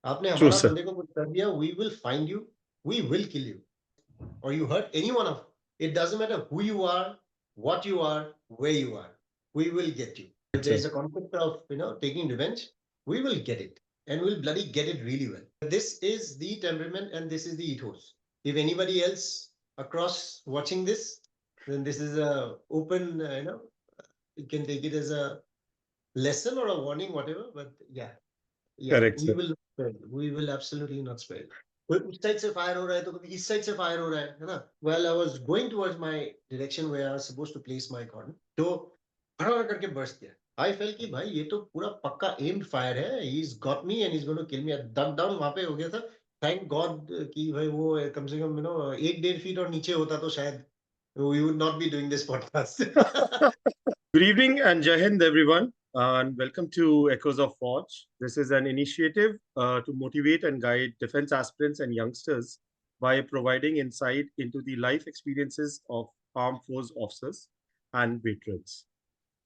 आपने True, हमारा sir. बंदे को कुछ कर दिया, we will find you, we will kill you, or you hurt any one of. It doesn't matter who you are, what you are, where you are. We will get you. If there is a concept of taking revenge, we will get it, and we'll bloody get it really well. This is the temperament, and this is the ethos. If anybody else across watching this, then this is a open. You can take it as a lesson or a warning, whatever. But yeah, Correct, we sir. will not spare. We will absolutely not spare. कोई उस side से fire हो रहा है तो कभी इस side से फायर हो रहा है ना. While I was going towards my direction where I was supposed to place my gun, तो भड़ा करके burst किया. I felt कि भाई ये तो पूरा पक्का aimed fire है. He's got me and he's going to kill me. Duck down वहाँ पे हो गया था. Thank God कि भाई वो कम से कम 1-1.5 feet और नीचे होता तो शायद we would not be doing this podcast. Good evening and Jai Hind, everyone, and welcome to Echoes of Forge. This is an initiative to motivate and guide defense aspirants and youngsters by providing insight into the life experiences of armed force officers and veterans.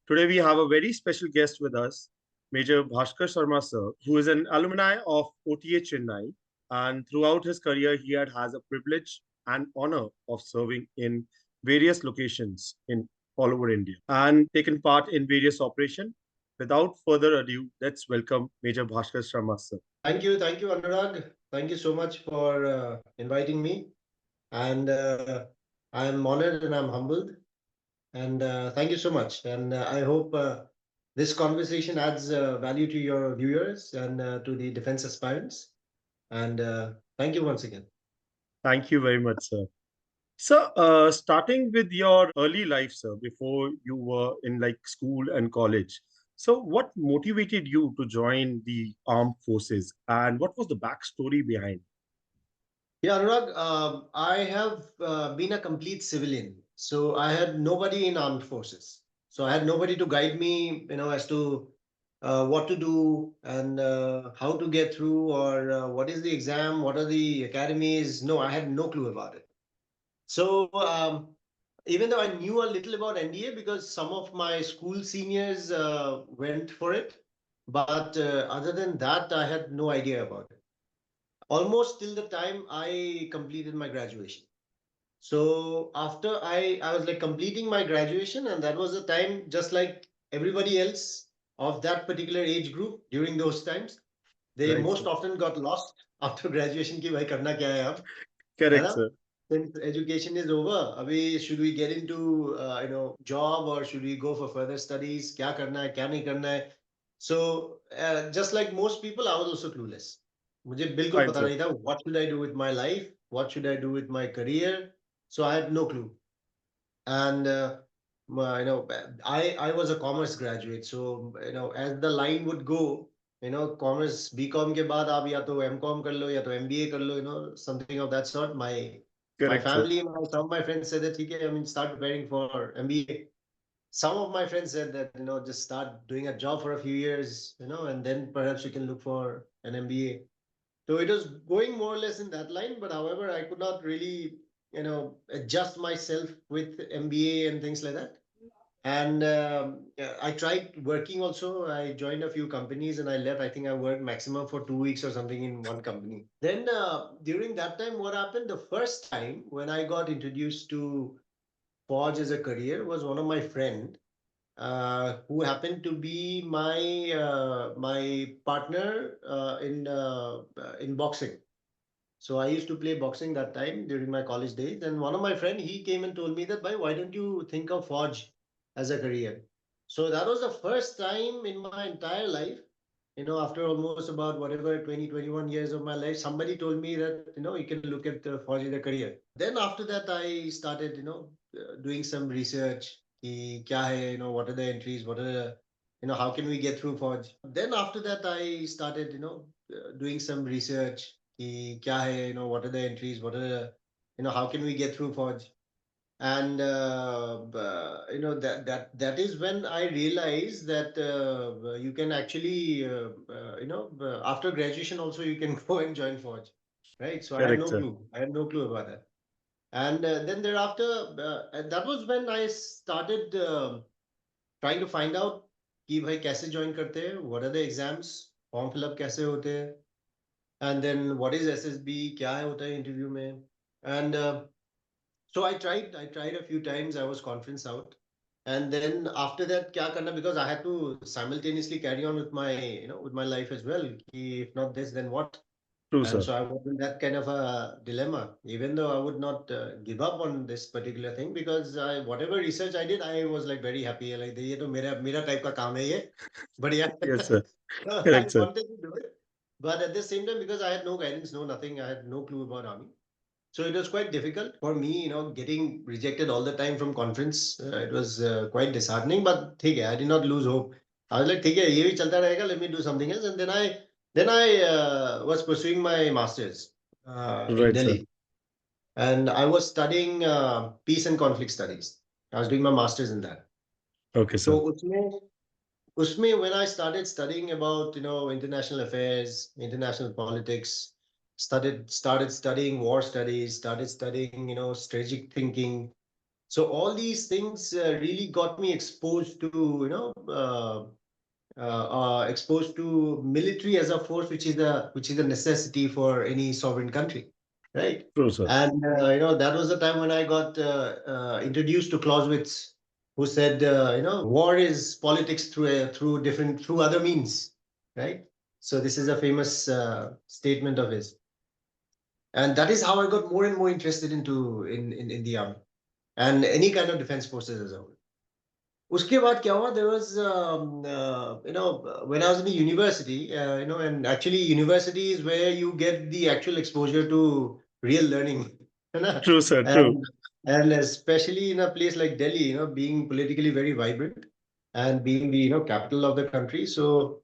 Today, we have a very special guest with us, Major Bhaskar Sharma, sir, who is an alumni of OTA Chennai. And throughout his career, he has a privilege and honor of serving in various locations in all over India and taken part in various operations. Without further ado, let's welcome Major Bhaskar Sharma, sir. Thank you, Anurag. Thank you so much for inviting me. And I'm honored and I'm humbled. And thank you so much. And I hope this conversation adds value to your viewers and to the defense aspirants. And thank you once again. Thank you very much, sir. So, starting with your early life, sir, before you were in like school and college. So, what motivated you to join the armed forces, and what was the backstory behind? Yeah, Anurag, I have been a complete civilian. So I had nobody in armed forces. So I had nobody to guide me, as to what to do and how to get through or what is the exam, what are the academies. No, I had no clue about it. So even though I knew a little about NDA because some of my school seniors went for it, but other than that, I had no idea about it. Almost till the time I completed my graduation. So after I was like completing my graduation, and that was the time, just like everybody else of that particular age group during those times, they Right, most sir. often got lost after graduation. Ki bhai karna kya hai ab? है Correct, ना? sir. Since education is over, abhi should we get into job or should we go for further studies? Kya karna hai? Kya nahi karna hai? So just like most people, I was also clueless. मुझे बिल्कुल Fine, पता sir. नहीं था what should I do with my life, what should I do with my career. So I had no clue. And I was a commerce graduate. So as the line would go, commerce BCom के बाद आप या तो MCom कर लो या तो MBA कर लो, something of that sort. My Correct, sir. family, some of my friends said that ठीक है, I mean start preparing for MBA. Some of my friends said that just start doing a job for a few years, and then perhaps you can look for an MBA. So it was going more or less in that line, but however, I could not really, adjust myself with MBA and things like that. And yeah, I tried working also. I joined a few companies and I left. I think I worked maximum for 2 weeks or something in one company. Then during that time, what happened? The first time when I got introduced to Forge as a career was one of my friend who happened to be my partner in boxing. So I used to play boxing that time during my college days. And one of my friend, he came and told me that, why don't you think of Forge as a career? So that was the first time in my entire life, after almost about whatever 20, 21 years of my life, somebody told me that, you can look at Forge as a career. Then after that, I started, doing some research. Ki kya hai, what are the entries? What are the, how can we get through Forge? Then after that, I started, doing some research. Ki kya hai, what are the entries? What are the, how can we get through Forge? And that is when I realized that you can actually after graduation also you can go and join Forge, right? So I had Correct, no sir. clue. I had no clue about that. And then thereafter, and that was when I started trying to find out कि भाई कैसे join करते हैं, what are the exams, form fill up कैसे होते हैं, and then what is SSB, क्या है होता है interview में, and so I tried a few times. I was conference out, and then after that, क्या करना, because I had to simultaneously carry on with my with my life as well. कि if not this, then what? True, And sir. so I was in that kind of a dilemma, even though I would not give up on this particular thing, because whatever research I did, I was like very happy. Like ये तो मेरा type का काम है ये, बढ़िया. Yes, sir. So I Correct, sir. wanted to do it, but at the same time, because I had no guidance, no nothing, I had no clue about army. So it was quite difficult for me, getting rejected all the time from conference. It was quite disheartening, but I did not lose hope. I was like, ये भी चलता रहेगा, let me do something else. And then I was pursuing my master's in Right, sir. Delhi. And I was studying peace and conflict studies. I was doing my master's in that. Okay, sir. So उसमें when I started studying about international affairs, international politics, started studying war studies, started studying strategic thinking. So all these things really got me exposed to exposed to military as a force, which is a necessity for any sovereign country, right? True, sir. And that was the time when I got introduced to Clausewitz, who said, war is politics through other means, right? So this is a famous statement of his, and that is how I got more and more interested in the army and any kind of defense forces as a whole. उसके बाद क्या हुआ, there was when I was in the university, and actually university is where you get the actual exposure to real learning. है ना? True, sir. True. And especially in a place like Delhi, being politically very vibrant and being the capital of the country. So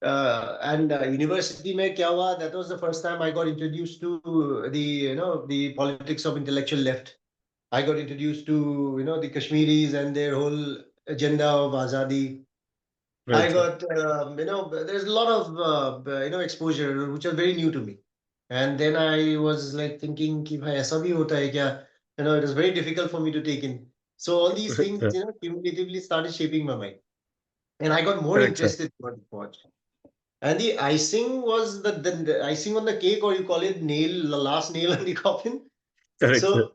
and university में क्या हुआ, that was the first time I got introduced to the politics of intellectual left. I got introduced to the Kashmiris and their whole agenda of Azadi. Right, I sir. got there's a lot of exposure which was very new to me. And then I was like thinking कि भाई ऐसा भी होता है क्या? It was very difficult for me to take in. So all these Right, things sir. cumulatively started shaping my mind, and I got more Correct, sir. interested in what to watch. And the icing was the icing on the cake, or you call it the last nail on the coffin. Correct, sir. So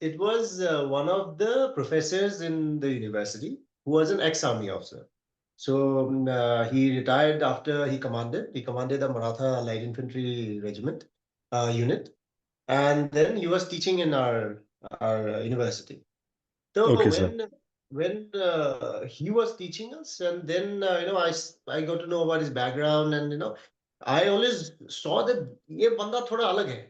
it was one of the professors in the university who was an ex-army officer. So he retired after he commanded. He commanded the Maratha Light Infantry Regiment unit, and then he was teaching in our university. So Okay, sir. when he was teaching us, and then I got to know about his background, and I always saw that ये बंदा थोड़ा अलग है.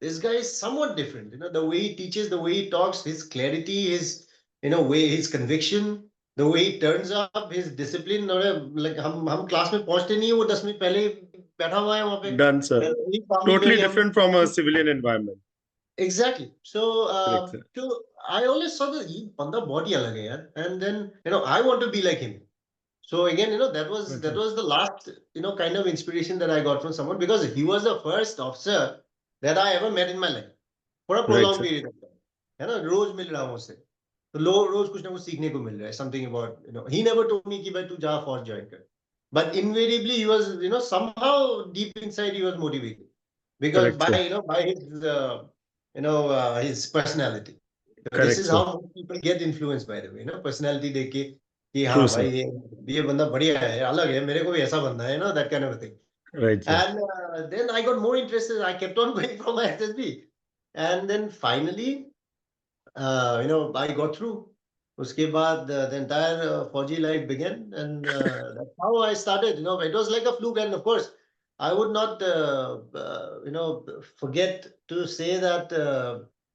This guy is somewhat different. The way he teaches, the way he talks, his clarity, his way, his conviction, the way he turns up, his discipline. Like हम class में पहुंचते नहीं है, वो 10 मिनट पहले ही बैठा हुआ है वहां पे. Done, sir. वही काम नहीं Totally करी different हमने. from a civilian environment. Exactly. So Correct, sir. so I always saw that ये बंदा बहुत ही अलग है यार. And then I want to be like him. So again, that was the last kind of inspiration that I got from someone, because he was the first officer that I ever met in my life for a Right, prolonged sir. period of time. है ना, रोज मिल रहा हूँ उससे, तो रोज कुछ ना कुछ सीखने को मिल रहा है. Something about he never told me कि भाई तू जा फौज ज्वाइन कर, but invariably he was somehow deep inside he was motivated, because Correct, sir. by his personality. So this Correct, is sir. how people get influenced, by the way, personality देख के कि True, हाँ sir. भाई ये बंदा बढ़िया है, अलग है, मेरे को भी ऐसा बनना है, that kind of a thing. Right, sir. And then I got more interested. I kept on going for my SSB, and then finally, I got through. Uske baad, the entire Fauji life began, and that's how I started. It was like a fluke, and of course, I would not, forget to say that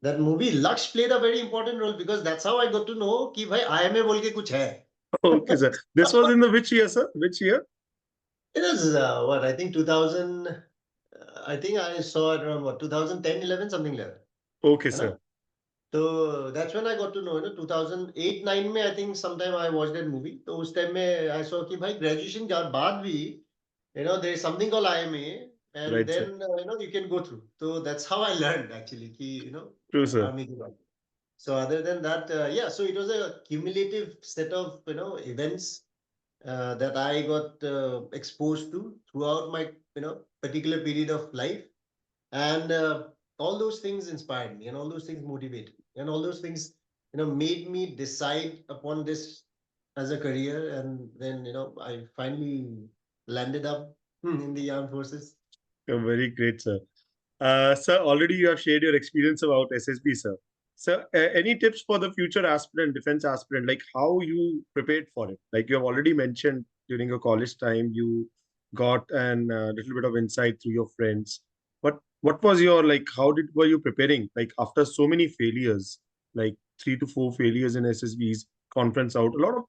that movie Laksh played a very important role, because that's how I got to know कि भाई IMA बोल के कुछ है. Okay, sir. This was in the which year, sir? Which year? It was what I think 2000. I think I saw it around 2010, 11, something like that. Okay, है ना? sir. So that's when I got to know, 2008, 9 में I think sometime I watched that movie. तो उस time में I saw कि भाई graduation के बाद भी, there is something called IMA, and Right, sir. then you can go through. So that's how I learned actually कि True, sir. army के बाद. So other than that, yeah, so it was a cumulative set of events that I got exposed to throughout my particular period of life. And all those things inspired me, and all those things motivated me, and all those things, made me decide upon this as a career. And then, I finally landed up in the armed forces. Very great, sir. Sir, already you have shared your experience about SSB, sir. Sir, any tips for the future aspirant, defense aspirant, like how you prepared for it? Like you have already mentioned during your college time, you got an little bit of insight through your friends. But what was your, like, how were you preparing? Like after so many failures, like 3 to 4 failures in SSBs, conference out, a lot of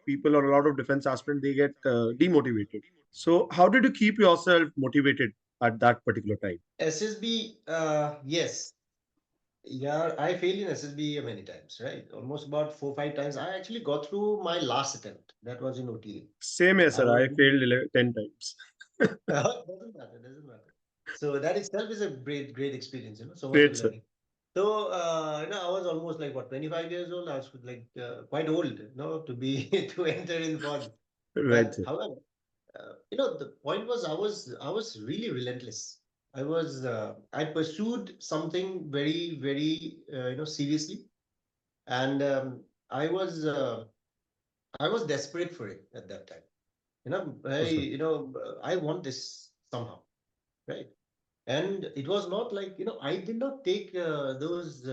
people or a lot of defense aspirants, they get demotivated. So how did you keep yourself motivated at that particular time? SSB, yes. Yeah, I failed in SSB many times, right? Almost about 4, 5 times. I actually got through my last attempt. That was in OTA. Same as I sir, was I failed 10 times. doesn't matter, doesn't matter. So that itself is a great experience, so much of Great, sir. learning. So, I was almost like what, 25 years old. I was like quite old, to be to enter in Forge. Right, But sir. however, the point was I was really relentless. I pursued something very seriously, and I was desperate for it at that time. True, sir. I want this somehow, right? And it was not like, I did not take those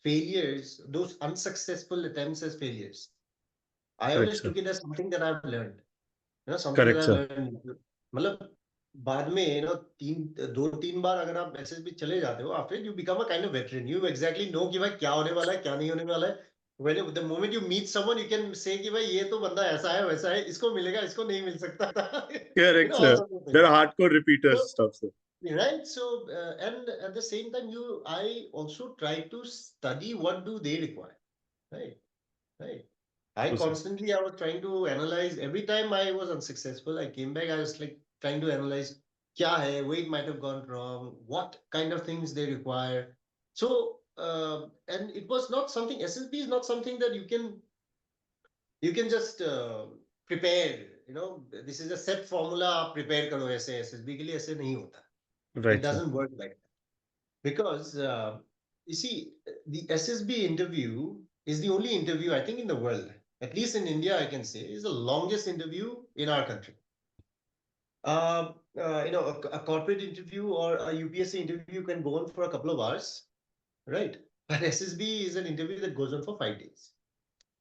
failures, those unsuccessful attempts as failures. I Correct, always sir. took it as something that I've learned, something that Correct, I've sir. learned. मतलब बाद में, 2-3 बार अगर आप SSB चले जाते हो, after you become a kind of veteran. You exactly know कि भाई क्या होने वाला है, क्या नहीं होने वाला है. When the moment you meet someone, you can say कि भाई ये तो बंदा ऐसा है, वैसा है, इसको मिलेगा, इसको नहीं मिल सकता. Correct, All sir. sorts of There things. are hardcore So, repeaters stuff, sir. right. So, and at the same time, I also try to study what do they require. Right. Right. I True, sir. constantly, I was trying to analyze. Every time I was unsuccessful, I came back, I was like trying to analyze kya hai, where it might have gone wrong, what kind of things they require. So, and it was not something, SSB is not something that you can just prepare. This is a set formula. आप prepare करो ऐसे, SSB के लिए ऐसे नहीं होता. It Right, sir. doesn't work like that. Because you see, the SSB interview is the only interview, I think, in the world, at least in India, I can say, is the longest interview in our country. A corporate interview or a UPSC interview can go on for a couple of hours, right? But SSB is an interview that goes on for 5 days,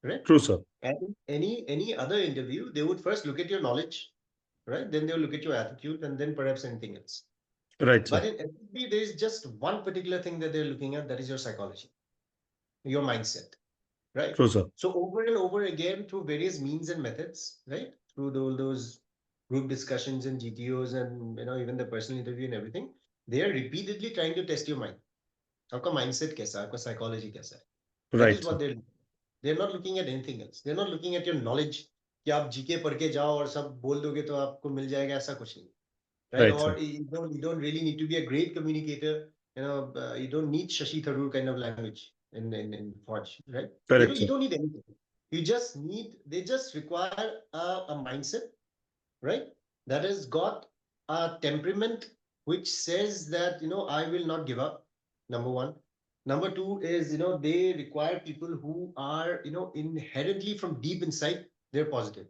right? True, sir. And any other interview, they would first look at your knowledge, right? Then they'll look at your attitude, and then perhaps anything else. Right, sir. But in SSB, there is just one particular thing that they're looking at, that is your psychology, your mindset, right? True, sir. So over and over again, through various means and methods, right? Through those group discussions and GTOs and even the personal interview and everything, they are repeatedly trying to test your mind. आपका mindset कैसा है, आपका psychology कैसा है? That Right, is sir. what they're not looking at anything else. They're not looking at your knowledge कि आप GK पढ़ के जाओ और सब बोल दोगे तो आपको मिल जाएगा, ऐसा कुछ नहीं. Right? Right, sir. Or you don't really need to be a great communicator. You don't need Shashi Tharoor kind of language in Forge, right? Correct, You sir. don't need anything. They just require a mindset, right? That has got a temperament which says that, I will not give up. Number one. Number two is, they require people who are, inherently from deep inside, they're positive,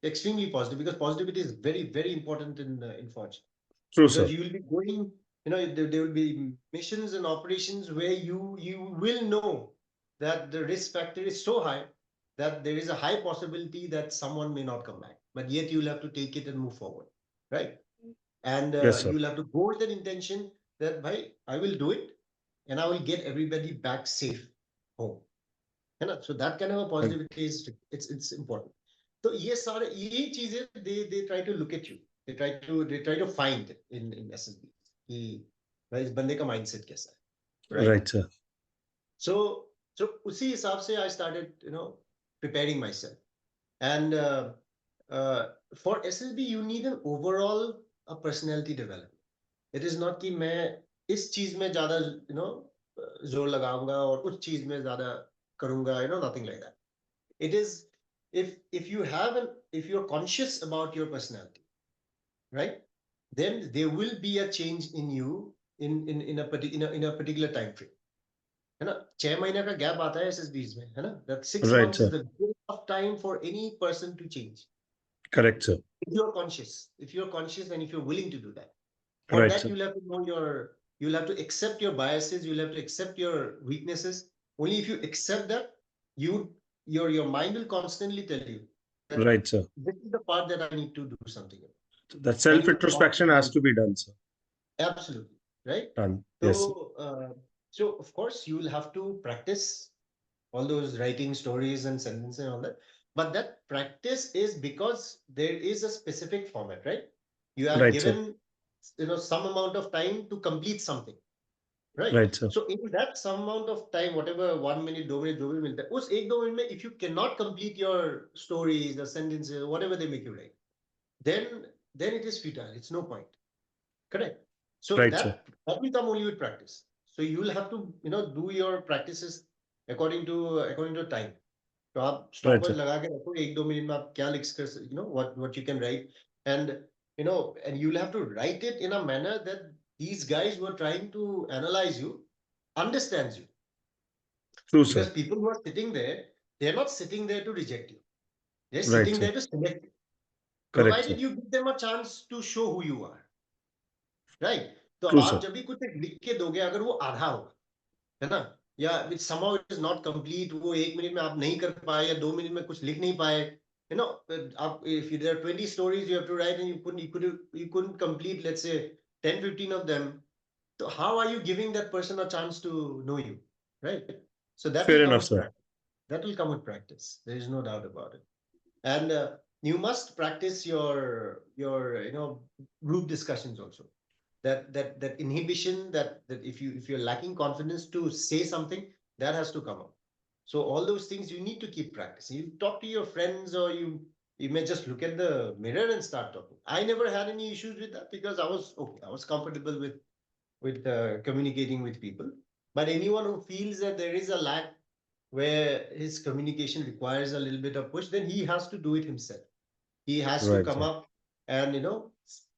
extremely positive, because positivity is very important in Forge. True, Because sir. you will be going, there will be missions and operations where you will know that the risk factor is so high that there is a high possibility that someone may not come back, but yet you'll have to take it and move forward, right? And Yes, sir. you'll have to go with that intention that, bhai, I will do it and I will get everybody back safe home. So that kind of a Right. positivity is, it's important. So ये चीजें they try to look at you. They try to find in SSB कि भाई इस बंदे का mindset कैसा है, right? Right, sir. So उसी हिसाब से I started preparing myself. And for SSB you need an overall personality development. It is not कि मैं इस चीज में ज्यादा जोर लगाऊंगा और उस चीज में ज्यादा करूंगा, nothing like that. It is, if you're conscious about your personality, right? Then there will be a change in you in a particular time frame. है ना 6 महीने का गैप आता है SSBs में है ना that 6 Right, months is sir. the good of time for any person to change Correct, sir. if you're conscious and if you're willing to do that. For Right, that sir. you'll have to know you'll have to accept your biases, you'll have to accept your weaknesses. Only if you accept that, your mind will constantly tell you that Right, sir. this is the part that I need to do something about. That And you will talk self-introspection has to be done, sir. absolutely right. Done. So Yes, sir. so of course you will have to practice all those writing stories and sentences and all that. But that practice is because there is a specific format, right? You are Right, sir. given, some amount of time to complete something, right? Right, sir. So in that some amount of time, whatever 1 minute, 2 minute, 2 minute, उस 1-2 minute में if you cannot complete your stories, the sentences, whatever they make you write, then it is futile. It's no point. Correct. So Right, sir. that will come only with practice. So you will have to do your practices according to time. तो आप Right, stopwatch sir. लगा के रखो 1-2 minute में आप क्या लिख कर what you can write. And and you'll have to write it in a manner that these guys who are trying to analyze you understands you. True, Because sir. people who are sitting there, they're not sitting there to reject you. They're Right, sitting sir. there to select you, Correct, sir. provided you give them a chance to show who you are. Right? तो True, आप sir. जब भी कुछ लिख के दोगे अगर वो आधा होगा, है ना, या somehow it is not complete, वो 1 मिनट में आप नहीं कर पाए या 2 मिनट में कुछ लिख नहीं पाए, आप if there are 20 stories you have to write and you couldn't complete, let's say 10-15 of them, so how are you giving that person a chance to know you, right? So that Fair will come enough, with sir. practice. That will come with practice. There is no doubt about it. And you must practice your group discussions also. That inhibition, that if you're lacking confidence to say something, that has to come out. So all those things you need to keep practicing. You talk to your friends, or you may just look at the mirror and start talking. I never had any issues with that because I was okay. I was comfortable with communicating with people. But anyone who feels that there is a lack where his communication requires a little bit of push, then he has to do it himself. He has to Right, come sir. up and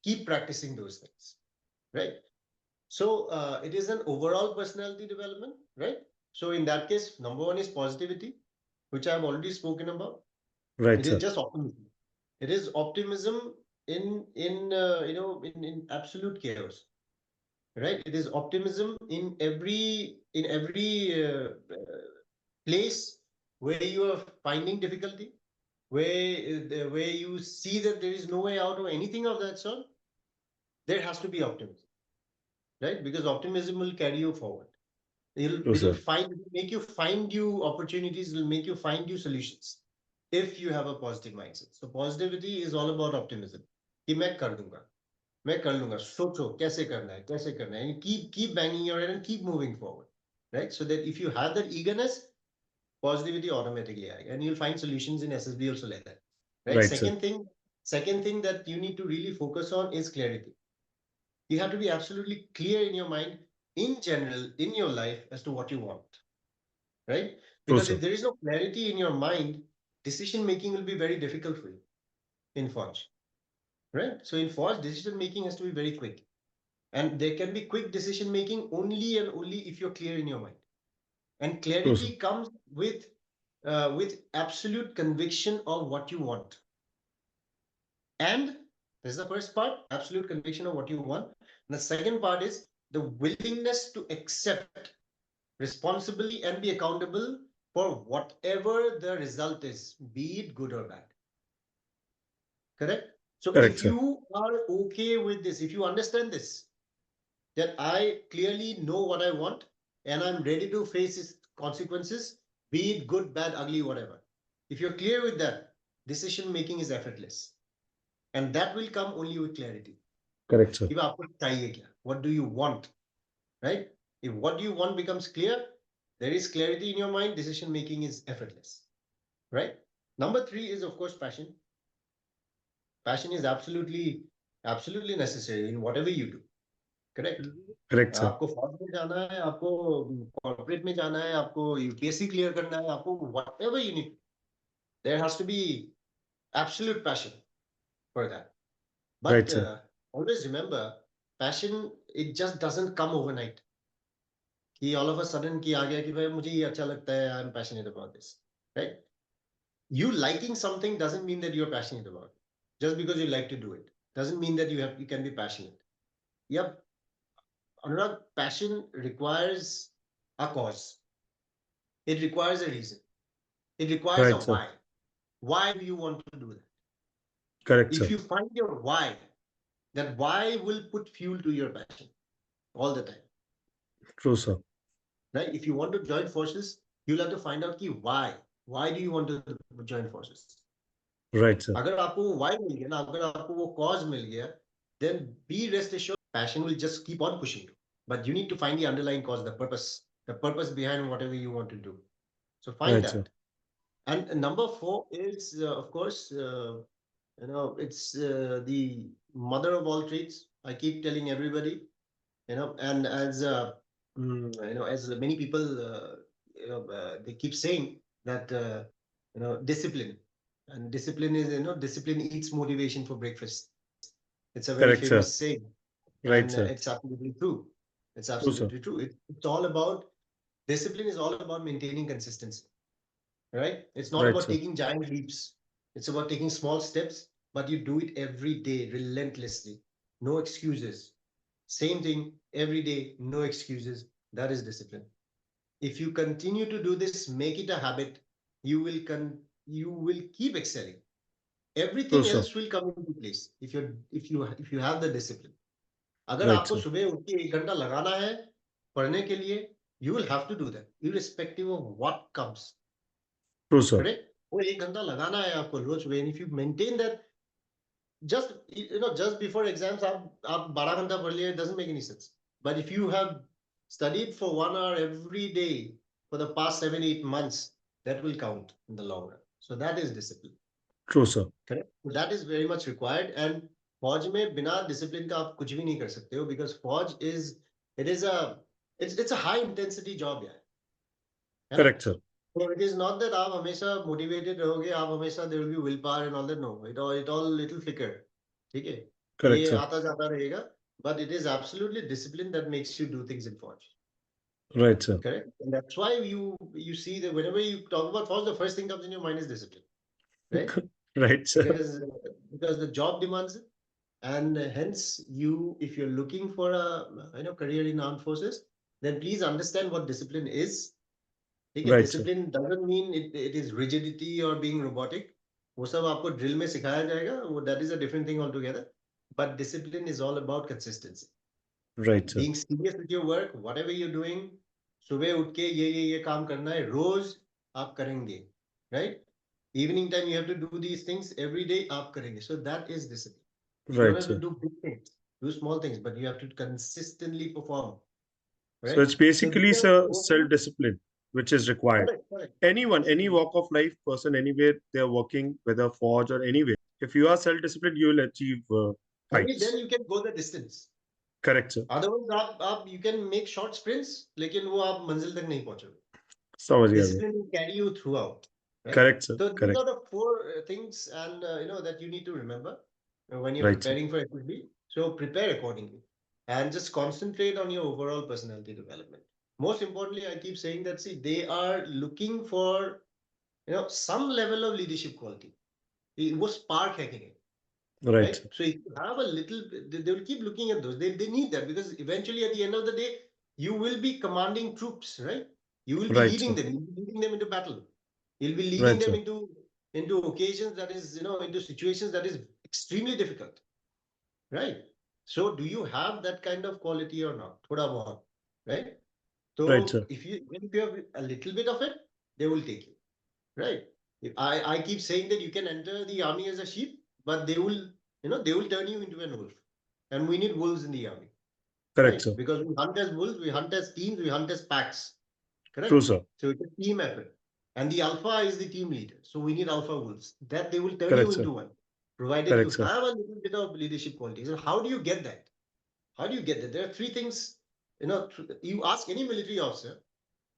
keep practicing those things, right? So it is an overall personality development, right? So in that case, number one is positivity, which I've already spoken about. Right, It sir. is just optimism. It is optimism in absolute chaos, right? It is optimism in every place where you are finding difficulty, where you see that there is no way out or anything of that sort. There has to be optimism, right? Because optimism will carry you forward. True, sir. Make you find you opportunities, will make you find you solutions if you have a positive mindset. So positivity is all about optimism. कि मैं कर लूंगा, सोचो कैसे करना है, and keep banging your head and keep moving forward, right? So that if you have that eagerness, positivity automatically aayega, and you'll find solutions in SSB also like that, right? Right, sir. Second thing that you need to really focus on is clarity. You have to be absolutely clear in your mind, in general, in your life, as to what you want, right? True, Because sir. if there is no clarity in your mind, decision making will be very difficult for you in Forge, right? So in Forge, decision making has to be very quick. And there can be quick decision making only and only if you're clear in your mind. And True, sir. clarity comes with absolute conviction of what you want. And this is the first part, absolute conviction of what you want. And the second part is the willingness to accept responsibly and be accountable for whatever the result is, be it good or bad. Correct? So Correct, if sir. you are okay with this, if you understand this, that I clearly know what I want and I'm ready to face its consequences, be it good, bad, ugly, whatever. If you're clear with that, decision making is effortless. And that will come only with clarity. Correct, sir. What do you want? Right? If what you want becomes clear, there is clarity in your mind, decision making is effortless. Right? Number 3 is, of course, passion. Passion is absolutely necessary in whatever you do. Correct? Correct, sir. आपको फौज में जाना है, आपको corporate में जाना है, आपको यूपीएससी क्लियर करना है, आपको whatever you need, there has to be absolute passion for that. But Right, sir. always remember, passion, it just doesn't come overnight. कि all of a sudden कि आ गया कि भाई मुझे ये अच्छा लगता है, I'm passionate about this, right? You liking something doesn't mean that you're passionate about it. Just because you like to do it doesn't mean that you can be passionate. Yep, Anurag, passion requires a cause. It requires a reason. It requires a Right, sir. why. Why do you want to do that? Correct, If sir. you find your why, that why will put fuel to your passion all the time, True, sir. right? If you want to join forces, you'll have to find out ki why. Why do you want to join forces? Right, sir. अगर आपको वो why मिल गया ना, अगर आपको वो cause मिल गया, then be rest assured, passion will just keep on pushing you. But you need to find the underlying cause, the purpose behind whatever you want to do. So find Right, that. sir. And number 4 is, of course, it's the mother of all trades. I keep telling everybody, and as as many people, they keep saying that, discipline, and discipline is, discipline eats motivation for breakfast. It's a very Correct, sir. famous saying, Right, and sir. it's absolutely true. It's True, sir. absolutely true. It's all about discipline. Is all about maintaining consistency. Right? It's not Right, about sir. taking giant leaps. It's about taking small steps, but you do it every day relentlessly. No excuses. Same thing every day, no excuses. That is discipline. If you continue to do this, make it a habit, you will keep excelling. True, Everything sir. else will come into place if you have the discipline. अगर Right, आपको sir. सुबह उठ के 1 घंटा लगाना है पढ़ने के लिए, you will have to do that, irrespective of what comes. True, sir. Correct? वो 1 घंटा लगाना है आपको रोज सुबह. And if you maintain that, just before exams आप 12 घंटा पढ़ लिए, it doesn't make any sense. But if you have studied for 1 hour every day for the past 7-8 months, that will count in the long run. So that is discipline. True, sir. Correct? So that is very much required. And फौज में बिना discipline का आप कुछ भी नहीं कर सकते हो, because फौज it's a high intensity job यार, है ना? Correct, sir. So it is not that आप हमेशा motivated रहोगे, आप हमेशा there will be willpower and all that. No, it all little flicker. ठीक है? Correct, ये sir. आता जाता रहेगा, but it is absolutely discipline that makes you do things in forge. Right, sir. Correct? And that's why you see that whenever you talk about forge, the first thing comes in your mind is discipline, right? Right, sir. Because the job demands it, and hence if you're looking for a career in armed forces, then please understand what discipline is. ठीक है? Right, sir. Discipline doesn't mean it is rigidity or being robotic. वो सब आपको drill में सिखाया जाएगा, that is a different thing altogether. But discipline is all about consistency. Right, sir. Being serious with your work, whatever you're doing, सुबह उठ के ये काम करना है, रोज आप करेंगे, right? Evening time you have to do these things every day, आप करेंगे. So that is discipline. You don't Right, have to sir. do big things, do small things, but you have to consistently perform, So right? it's basically, these are sir, those things. self-discipline, which is required. Correct. Anyone, any walk of life, person, anywhere they are working, whether forge or anywhere, if you are self-disciplined, you will achieve Only then heights. you can go the distance. Correct, sir. Otherwise आप you can make short sprints, लेकिन वो आप मंजिल तक नहीं पहुंचोगे. समझ गया मैं. Discipline will carry you throughout, right? Correct, sir. So these Correct. are the 4 things, and that you need to remember when you're Right, sir. preparing for SFB. So prepare accordingly, and just concentrate on your overall personality development. Most importantly, I keep saying that, see, they are looking for some level of leadership quality. वो spark है कि नहीं? Right, Right? sir. So if you have a little, they will keep looking at those. They need that, because eventually at the end of the day, you will be commanding troops, right? You will be Right, leading sir. them. You'll be leading them into battle. You'll be leading Right, them sir. into occasions that is, into situations that is extremely difficult, right? So do you have that kind of quality or not? Thoda bahut, right? So Right, sir. if you have a little bit of it, they will take you, right? I keep saying that you can enter the army as a sheep, but they will turn you into an wolf, and we need wolves in the army, Correct, right? sir. Because we hunt as wolves, we hunt as teams, we hunt as packs, True, correct? sir. So it's a team effort, and the alpha is the team leader. So we need alpha wolves that they will turn Correct, you sir. into one, provided Correct, you sir. have a little bit of leadership qualities. And how do you get that? How do you get that? There are 3 things. You ask any military officer,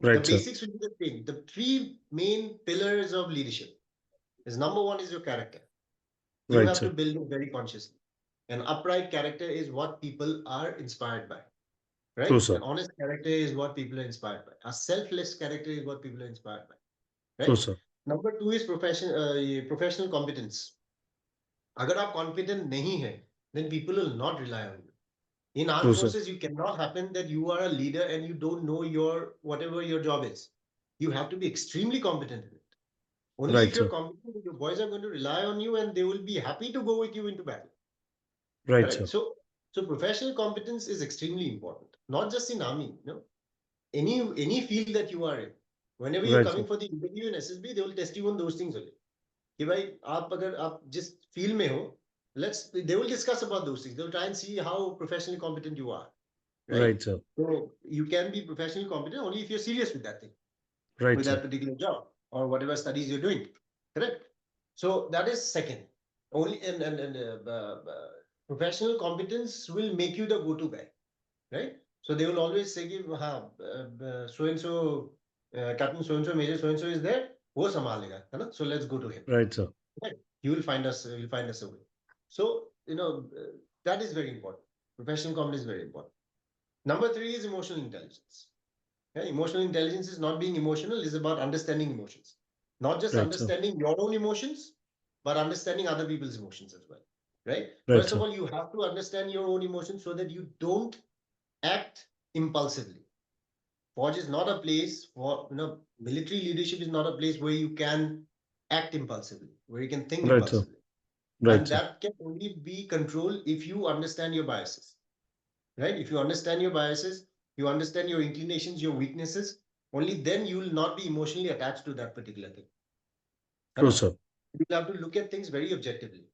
the Right, sir. basics will be the same. The 3 main pillars of leadership is, number 1 is your character. You Right, have to sir. build it very consciously. An upright character is what people are inspired by, right? True, sir. An honest character is what people are inspired by. A selfless character is what people are inspired by, True, right? sir. Number two is professional competence. अगर आप confident नहीं है, then people will not rely on you. In armed True, sir. forces, you cannot happen that you are a leader and you don't know whatever your job is. You have to be extremely competent in it. Only Right, if you're sir. competent, your boys are going to rely on you and they will be happy to go with you into battle. Right, Correct? sir. So professional competence is extremely important, not just in army, any field that you are in. Whenever you're Right, coming sir. for the interview in SSB, they will test you on those things only. कि भाई आप अगर आप जिस field में हो, they will discuss about those things. They will try and see how professionally competent you are. Right? Right, sir. So you can be professionally competent only if you're serious with that thing, Right, with sir. that particular job or whatever studies you're doing. Correct? So that is second. Only professional competence will make you the go-to guy, right? So they will always say, so and so, Captain so and so, Major so and so is there. वो संभालेगा, है ना? So let's go to him. Right, sir. Right? He will find us. He'll find us a way. So that is very important. Professional competence is very important. Number three is emotional intelligence. Yeah, emotional intelligence is not being emotional, is about understanding emotions. Not just Right, understanding your own emotions, but understanding other people's emotions as well. Right? Right, First of sir. all, you have to understand your own emotions so that you don't act impulsively. Forge is not a place for, military leadership is not a place where you can act impulsively, where you can think Right, sir. impulsively. Right, And sir. that can only be controlled if you understand your biases. Right? If you understand your biases, you understand your inclinations, your weaknesses, only then you will not be emotionally attached to that particular thing. True, sir. You have to look at things very objectively.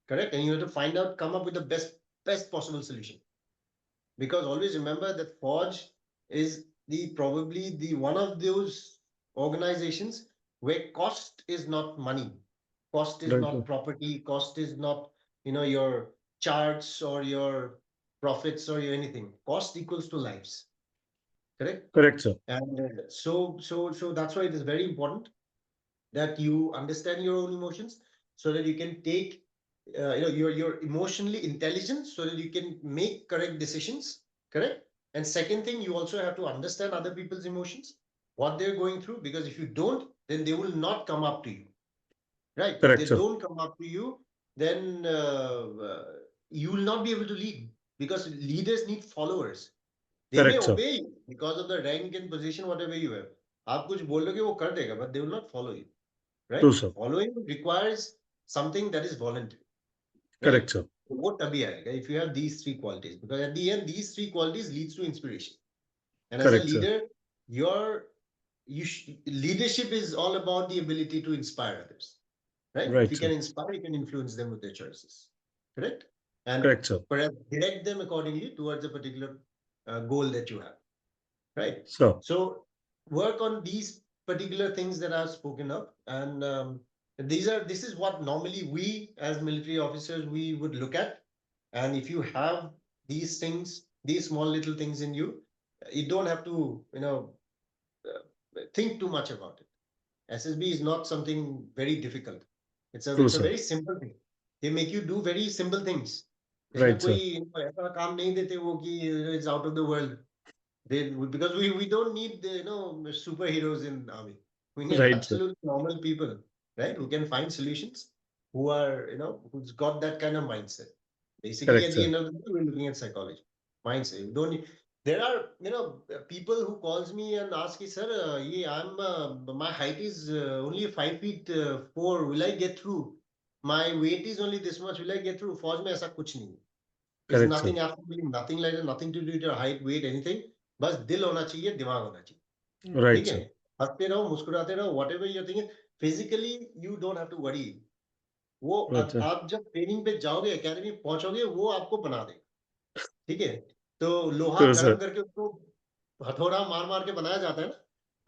Correct? And you have to find out, come up with the best possible solution. Because always remember that Forge is probably the one of those organizations where cost is not money, cost is Right, not sir. property, cost is not your charts or your profits or your anything. Cost equals to lives. Correct? Correct, sir. And so that's why it is very important that you understand your own emotions so that you can take you're emotionally intelligent so that you can make correct decisions. Correct? And second thing, you also have to understand other people's emotions, what they're going through, because if you don't, then they will not come up to you. Right? If Correct, they sir. don't come up to you, then you will not be able to lead, because leaders need followers. They may Correct, sir. obey you because of the rank and position, whatever you have. आप कुछ बोलोगे वो कर देगा, but they will not follow you. Right? True, sir. Following requires something that is voluntary. Correct, Right? sir. वो तभी आएगा if you have these three qualities, because at the end these three qualities leads to inspiration. And as a Correct, sir. leader, leadership is all about the ability to inspire others. Right? Right, If you sir. can inspire, you can influence them with their choices. Correct? And Correct, sir. perhaps direct them accordingly towards a particular goal that you have. Right? Sir. So work on these particular things that I've spoken of, and this is what normally we as military officers we would look at. And if you have these things, these small little things in you, you don't have to think too much about it. SSB is not something very difficult. True, It's a sir. very simple thing. They make you do very simple things. Right, sir. ऐसा काम नहीं देते वो कि it's out of the world. Because we don't need superheroes in army. We need Right, sir. absolute normal people, right? Who can find solutions, who are who's got that kind of mindset. Basically, Correct, at the sir. end of the day, we're looking at psychology, mindset. You don't need, there are people who calls me and ask me, sir, my height is only 5 feet 4. Will I get through? My weight is only this much. Will I get through? फौज में ऐसा कुछ नहीं है. It's Correct, sir. nothing, absolutely nothing like that, nothing to do with your height, weight, anything. बस दिल होना चाहिए, दिमाग होना चाहिए. Right, ठीक है? sir. हंसते रहो, मुस्कुराते रहो, whatever you're thinking, physically you don't have to worry. वो Right, sir. आप जब ट्रेनिंग पे जाओगे, एकेडमी पहुंचोगे, वो आपको बना देगा. ठीक है? तो लोहा True, गर्म sir. करके उसको हथौड़ा मार मार के बनाया जाता है ना,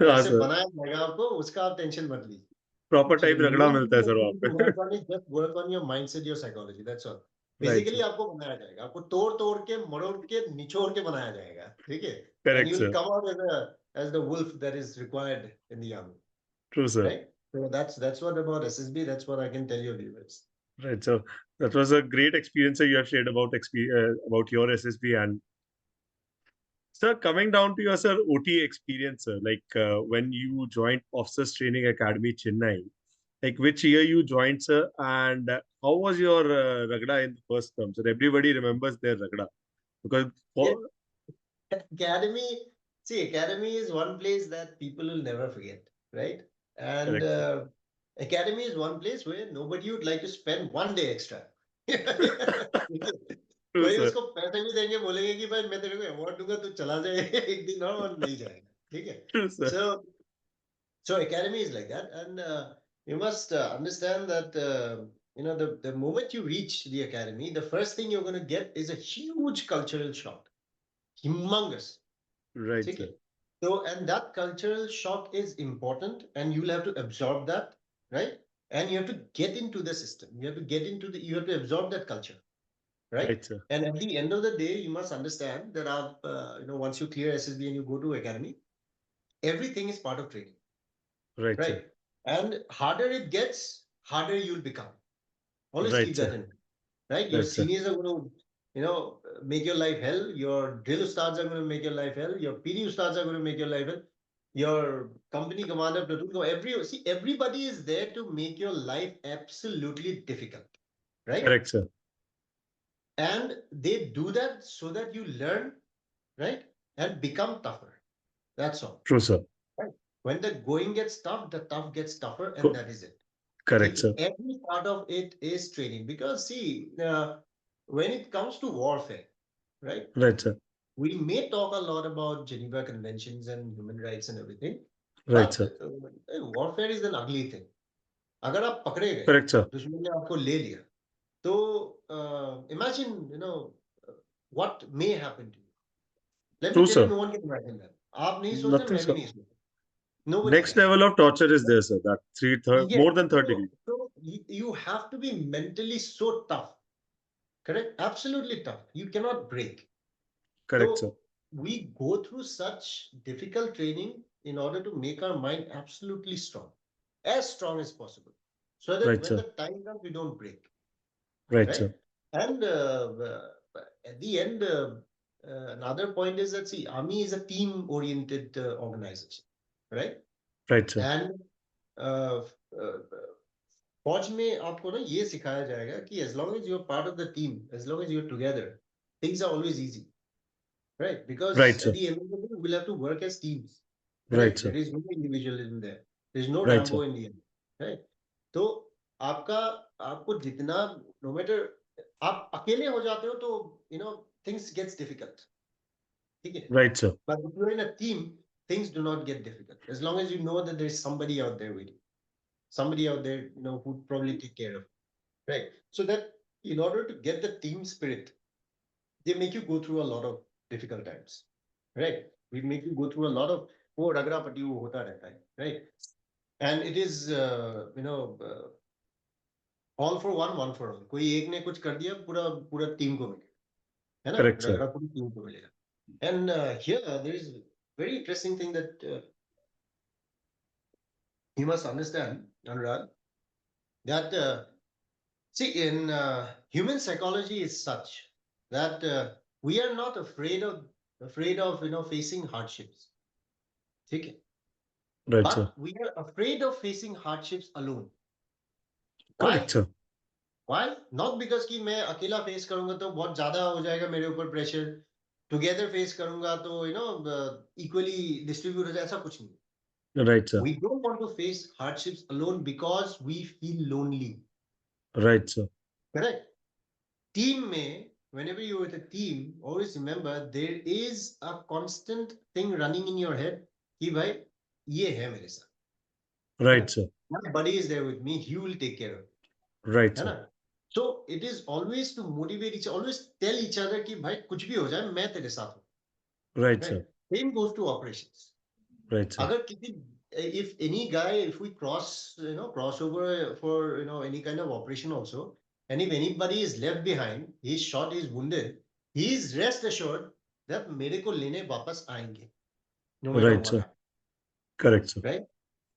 हाँ, वैसे sir. बनाया जाएगा आपको, उसका आप टेंशन मत लीजिए. Proper So type the रगड़ा main मिलता है thing सर that वहाँ you need पे. to work on is just work on your mindset, your psychology. That's all. Right, Physically sir. आपको बनाया जाएगा, आपको तोड़ तोड़ के, मरोड़ के, निचोड़ के बनाया जाएगा. ठीक है? And Correct, you will sir. come out as the wolf that is required in the army. True, sir. Right? So that's what about SSB. That's what I can tell your viewers. Right. So that was a great experience that you have shared about your SSB. And sir, coming down to your sir OT experience, sir, like when you joined Officers Training Academy Chennai, like which year you joined, sir, and how was your ragda in the first term? So everybody remembers their ragda because Yeah, for, academy. See, academy is one place that people will never forget, right? And correct, sir. academy is one place where nobody would like to spend one day extra. True, कोई sir. उसको पैसे भी देंगे, बोलेंगे कि भाई मैं तेरे को अवार्ड दूंगा, तू चला जाए एक दिन और नहीं जाएगा, ठीक है? True, sir. So academy is like that, and you must understand that the moment you reach the academy, the first thing you're going to get is a huge cultural shock, humongous. Right, sir. Okay. So, and that cultural shock is important, and you'll have to absorb that, right? And you have to get into the system. You have to you have to absorb that culture, right? Right, sir. And at the end of the day, you must understand that once you clear SSB and you go to academy, everything is part of training, Right, right? sir. And harder it gets, harder you'll become. Always Right, keep that sir. in mind, right? Your Right, sir. seniors are going to, make your life hell. Your drill ustads are going to make your life hell. Your PD ustads are going to make your life hell. Your company commander, platoon, everybody is there to make your life absolutely difficult, right? Correct, sir. And they do that so that you learn, right? And become tougher. That's all. True, sir. Right? When the going gets tough, the tough gets tougher, and Co- that is it. Correct, Okay. sir. Every part of it is training, because see, when it comes to warfare, right? Right, sir. We may talk a lot about Geneva Conventions and human rights and everything, Right, but sir. warfare is an ugly thing. अगर आप पकड़े गए, Correct, sir. दुश्मन ने आपको ले लिया, तो imagine, what may happen to you. Let me True, tell you, sir. no one can imagine that. आप नहीं सोच रहे, Nothing, मैं भी sir. नहीं सोच रहा. Nobody Next can. level of torture is there, sir. That Yes. more than third degree. So you have to be mentally so tough. Correct? Absolutely tough. You cannot break. Correct, sir. So we go through such difficult training in order to make our mind absolutely strong as possible, so that Right, when sir. the time comes, we don't break. Right, Right? sir. And at the end, another point is that, see, army is a team-oriented organization, right? Right, sir. And uh, uh, फौज में आपको ना ये सिखाया जाएगा कि as long as you're part of the team, as long as you're together, things are always easy, right? Because Right, at sir. the end of the day, we'll have to work as teams, Right, correct? sir. There is no individualism there. There's no Right, Rambo sir. in the end, right? तो आपका आपको जितना no matter आप अकेले हो जाते हो तो things gets difficult, ठीक है? Right, sir. But if you're in a team, things do not get difficult as long as you know that there's somebody out there with you, somebody out there who probably take care of you. Right. So that in order to get the team spirit, they make you go through a lot of difficult times. Right. We make you go through a lot of ragra pati wo hota rehta hai, right? And it is all for one for all. कोई एक ने कुछ कर दिया, पूरा पूरा team को मिलेगा, है ना? Correct, sir. रगड़ा पूरी टीम को मिलेगा. And here there is a very interesting thing that you must understand, Anurag, that see, in human psychology is such that we are not afraid of facing hardships. Okay? Right, sir. But we are afraid of facing hardships alone. Correct, Why? sir. Why? Not because कि मैं अकेला face करूंगा तो बहुत ज्यादा हो जाएगा मेरे ऊपर प्रेशर. टुगेदर फेस करूंगा तो इक्वली डिस्ट्रीब्यूट हो जाए, ऐसा कुछ नहीं. Right, sir. We don't want to face hardships alone because we feel lonely. Right, sir. Correct? Team में, whenever you're with a team, always remember there is a constant thing running in your head कि भाई ये है मेरे साथ, Right, sir. my buddy is there with me, he will take care of it, Right, है sir. ना? So it is always to motivate each, always tell each other कि भाई कुछ भी हो जाए मैं तेरे साथ हूँ. Right, Right? sir. Same goes to operations. Right, sir. अगर किसी if any guy, if we cross over for any kind of operation also, and if anybody is left behind, he's shot, he's wounded, he's rest assured that मेरे को लेने वापस आएंगे, no matter Right, what sir. happens, Correct, sir. right?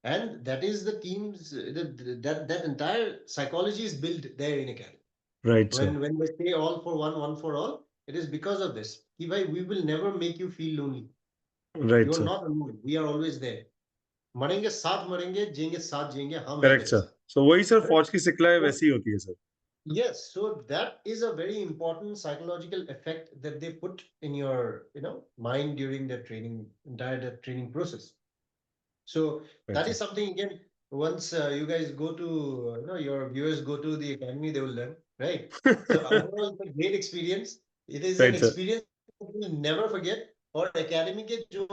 And that is the team's, that entire psychology is built there in academy. Right, sir. When they say all for one for all, it is because of this. Ki bhai, we will never make you feel lonely. Right, You are sir. not alone. We are always there. मरेंगे साथ मरेंगे, जिएंगे साथ जिएंगे, हम हैं Correct, तेरे sir. साथ. So वही सर Correct? फौज की सिखलाएं वैसी ही होती है sir. Yes, so that is a very important psychological effect that they put in your, mind during the training, entire training process. So Right, that sir. is something again. Once you guys go to, your viewers go to the academy, they will learn, right? So overall, it's a great experience. It is an Right, sir. experience you will never forget. और academy के जो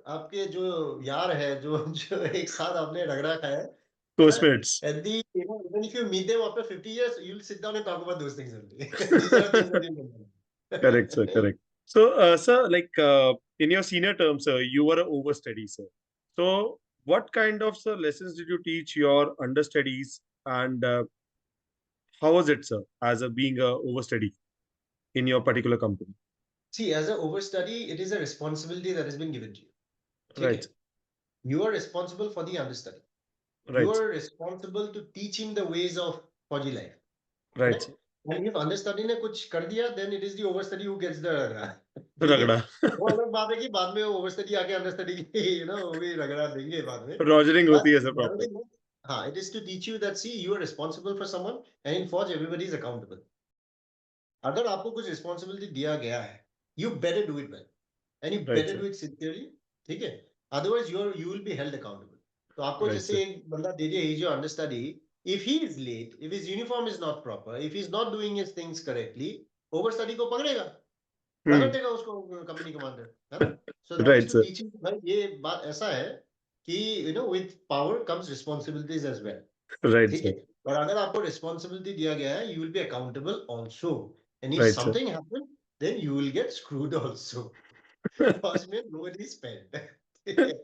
आपके जो यार है, जो एक साथ आपने रगड़ा खाया है, Postmates. at the, even if you meet them after 50 years, you'll sit down and talk about those things only. These are things that you remember. Correct, sir. Correct. So, sir, like in your senior term, sir, you were an overstudy, sir. So, what kind of sir lessons did you teach your understudies, and how was it, sir, as a being a overstudy in your particular company? See, as an overstudy, it is a responsibility that has been given to you. Right, Okay? You are responsible for the understudy. You right, are responsible to teach him the ways of Fauji life. right, Correct? And if understudy ने कुछ कर दिया, then it is the overstudy who gets the ठीक है? रगड़ा. वो अलग बात है कि बाद में overstudy आके understudy की वो भी रगड़ा देंगे बाद में. Rogering But होती है sir the proper. thing is, हाँ, it is to teach you that see, you are responsible for someone, and in Fauj everybody is accountable. अगर आपको कुछ responsibility दिया गया है, you better do it well, and you Right, better sir. do it sincerely. ठीक है? Otherwise you will be held accountable. तो आपको Right, जैसे sir. एक बंदा दे दिया, he is your understudy. If he is late, if his uniform is not proper, if he's not doing his things correctly, overstudy को पकड़ेगा, रगड़ Hmm. देगा उसको कंपनी कमांडर, है ना? So that is Right, to sir. teach him भाई ये बात ऐसा है कि with power comes responsibilities as well. Right, ठीक sir. है? और अगर आपको responsibility दिया गया है, you will be accountable also. And if Right, sir. something happens, then you will get screwed also. Because nobody is spared.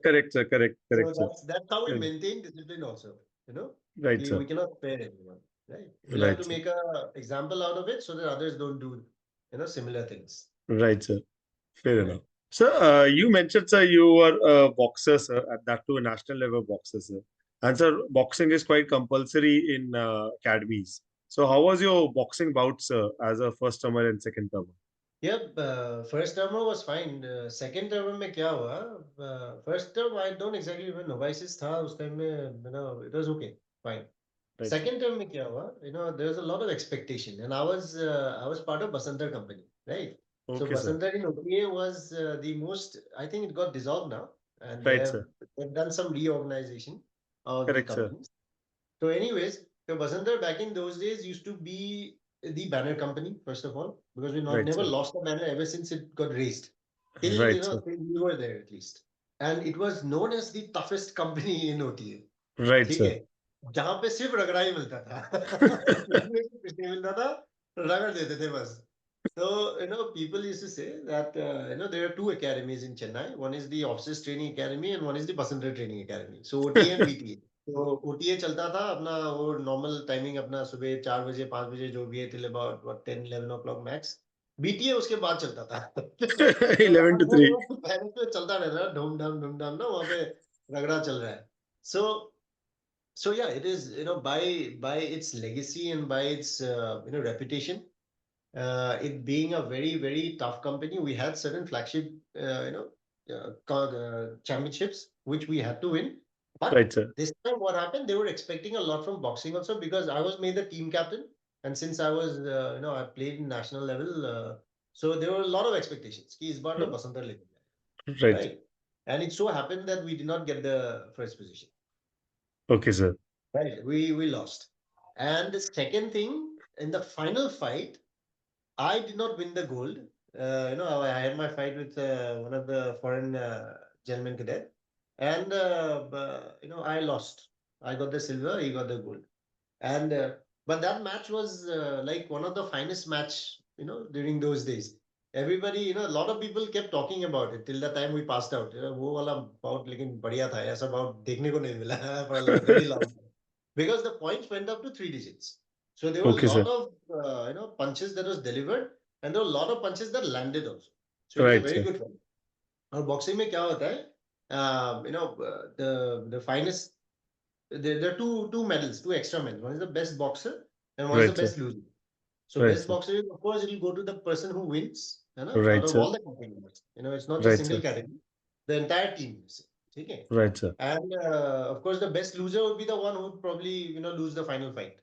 Correct, sir. Correct, So correct, sir. that's how we Right, maintain discipline also. right, We sir. cannot spare anyone, right? We'll have Right, to sir. make a example out of it so that others don't do, similar things. Right, sir. Fair Right? enough. Sir, you mentioned, sir, you were a boxer, sir, at that to a national level boxer, sir. And sir, boxing is quite compulsory in academies. So, how was your boxing bout, sir, as a first termer and second termer? Yep, first term was fine. Second term में क्या हुआ? First term I don't exactly remember. Novices था उस time में, it was okay, fine. Right, sir. Second term में क्या हुआ? There was a lot of expectation, and I was part of Basantar company, right? So Okay, sir. Basantar in OTA was the most. I think it got dissolved now, and Right, sir. they've done some reorganization of the Correct, sir. companies. So, anyways, so Basantar back in those days used to be the banner company, first of all, because we Right, never sir. lost the banner ever since it got raised. Till, Right, sir. till we were there at least. And it was known as the toughest company in OTA. Right, ठीक sir. है? जहां पे सिर्फ रगड़ा ही मिलता था कुछ नहीं मिलता था, रगड़ देते थे बस. So, people used to say that, there are two academies in Chennai. One is the Officers Training Academy and one is the Basantar Training Academy. So, OTA and BTA. तो OTA चलता था अपना वो normal timing अपना सुबह 4 बजे 5 बजे जो भी है till about 10-11 o'clock max. BTA उसके बाद चलता था. तो 11 to 3. पहले तो चलता रहता था ढूम ढाम ना वहाँ पे रगड़ा चल रहा है. So yeah, it is, by its legacy and by its, reputation, it being a very, very tough company, we had certain flagship, championships, which we had to win. But Right, sir. this time what happened, they were expecting a lot from boxing also because I was made the team captain. And since I was, I played in national level, so there were a lot of expectations. Ki is baar to Basantar leke jayega, Right. right? And it so happened that we did not get the first position. Okay, sir. Right, we lost. And the second thing, in the final fight, I did not win the gold. I had my fight with one of the foreign gentlemen cadet, and I lost. I got the silver, he got the gold. And but that match was like one of the finest match, during those days. Everybody, a lot of people kept talking about it till the time we passed out. वो वाला bout लेकिन बढ़िया था. ऐसा bout देखने को नहीं मिला for a very long time. Because the points went up to 3 digits. So there were a Okay, sir. lot of punches that was delivered, and there were a lot of punches that landed also. So it was a Right, very sir. good fight. और boxing में क्या होता है the finest. There are two medals, two extra medals. One is the best boxer, and one is Right, the sir. best loser. So Right, best sir. boxer, of course, it will go to the person who wins, out Right, of sir. all the categories. It's not just Right, single sir. category. The entire team. Okay. Right, sir. And of course, the best loser would be the one who would probably lose the final fight.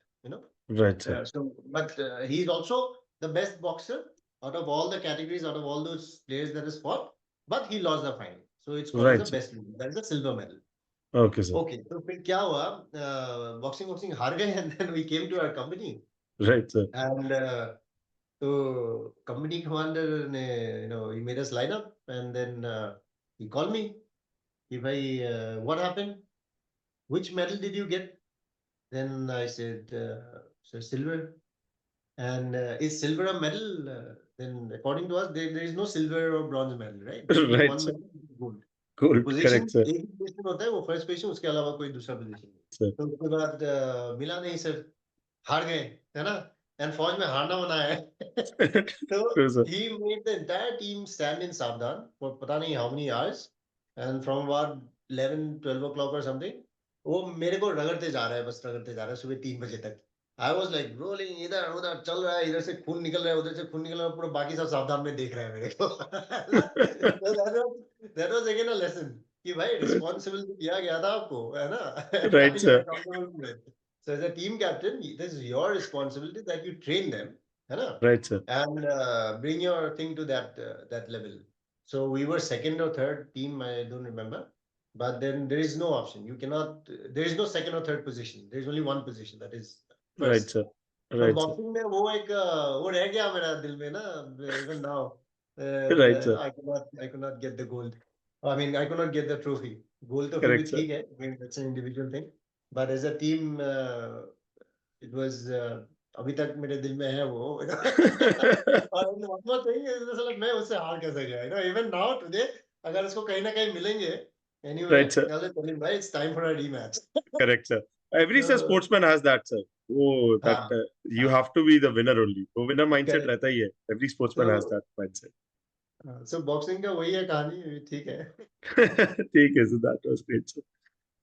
Right, sir. But he's also the best boxer out of all the categories, out of all those players that has fought. But he lost the final, so it's called as the Right, sir. best loser. That is a silver medal. Okay, sir. Okay, so फिर क्या हुआ? Boxing हार गए, and then we came to our company, Right, sir. and so company commander ने, he made us line up, and then he called me. He bhai, what happened? Which medal did you get? Then I said, so silver. And is silver a medal? Then according to us, there is no silver or bronze medal, right? There's only Right, one sir. medal, gold. Good. Position Correct, sir. एक ही position होता है, वो first position, उसके अलावा कोई दूसरा position नहीं. Sir. तो उसके बाद मिला नहीं सर, हार गए, है ना? एंड फौज में हारना मना है. तो True, sir. he made the entire team stand in Savdan for पता नहीं how many hours, and from what 11-12 o'clock or something, वो मेरे को रगड़ते जा रहा है, बस रगड़ते जा रहा है सुबह 3 बजे तक. I was like rolling, इधर उधर चल रहा है, इधर से खून निकल रहा है, उधर से खून निकल रहा है, पूरा बाकी सब सावधान में देख रहे हैं मेरे को. So that was again a lesson कि भाई responsibility दिया गया था आपको, है ना? Right, You are sir. accountable for it. So as a team captain, this is your responsibility that you train them, है ना? Right, sir. And bring your thing to that level. So we were second or third team, I don't remember. But then there is no option. You cannot. There is no second or third position. There is only one position, that is Right, first. sir. तो Right, sir. Boxing में वो रह गया मेरा दिल में ना, even now. Right, sir. I could not get the gold. I mean, I could not get the trophy. Gold तो फिर भी Correct, sir. ठीक है. I mean, that's an individual thing. But as a team, it was अभी तक मेरे दिल में है वो. और one more thing is मतलब मैं उससे हार कैसे गया? Even now today, अगर उसको कहीं ना कहीं मिलेंगे, anyway, Right, sir. I'll tell him, भाई, it's time for a rematch. Correct, sir. Every sir, So, sportsman has that, sir. Oh, that हाँ, you have to be the winner only. वो winner mindset correct. रहता ही है. Every sportsman has So, that mindset. so boxing का वही है कहानी, ठीक है. ठीक है, so that was great, sir.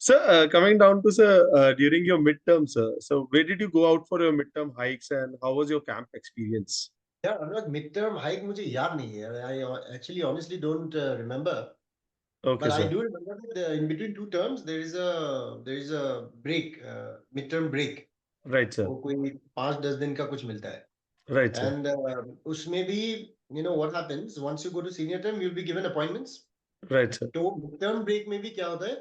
Sir, coming down to sir, during your midterm, sir. So, where did you go out for your midterm hikes, and how was your camp experience? Yeah, Anurag, midterm hike मुझे याद नहीं है. I actually honestly don't remember. Okay, But I sir. do remember that in between two terms there is a break, midterm break. Right, sir. वो कोई 5-10 दिन का कुछ मिलता है. Right, sir. And उसमें भी, what happens once you go to senior term, you'll be given appointments. Right, sir. तो midterm break में भी क्या होता है?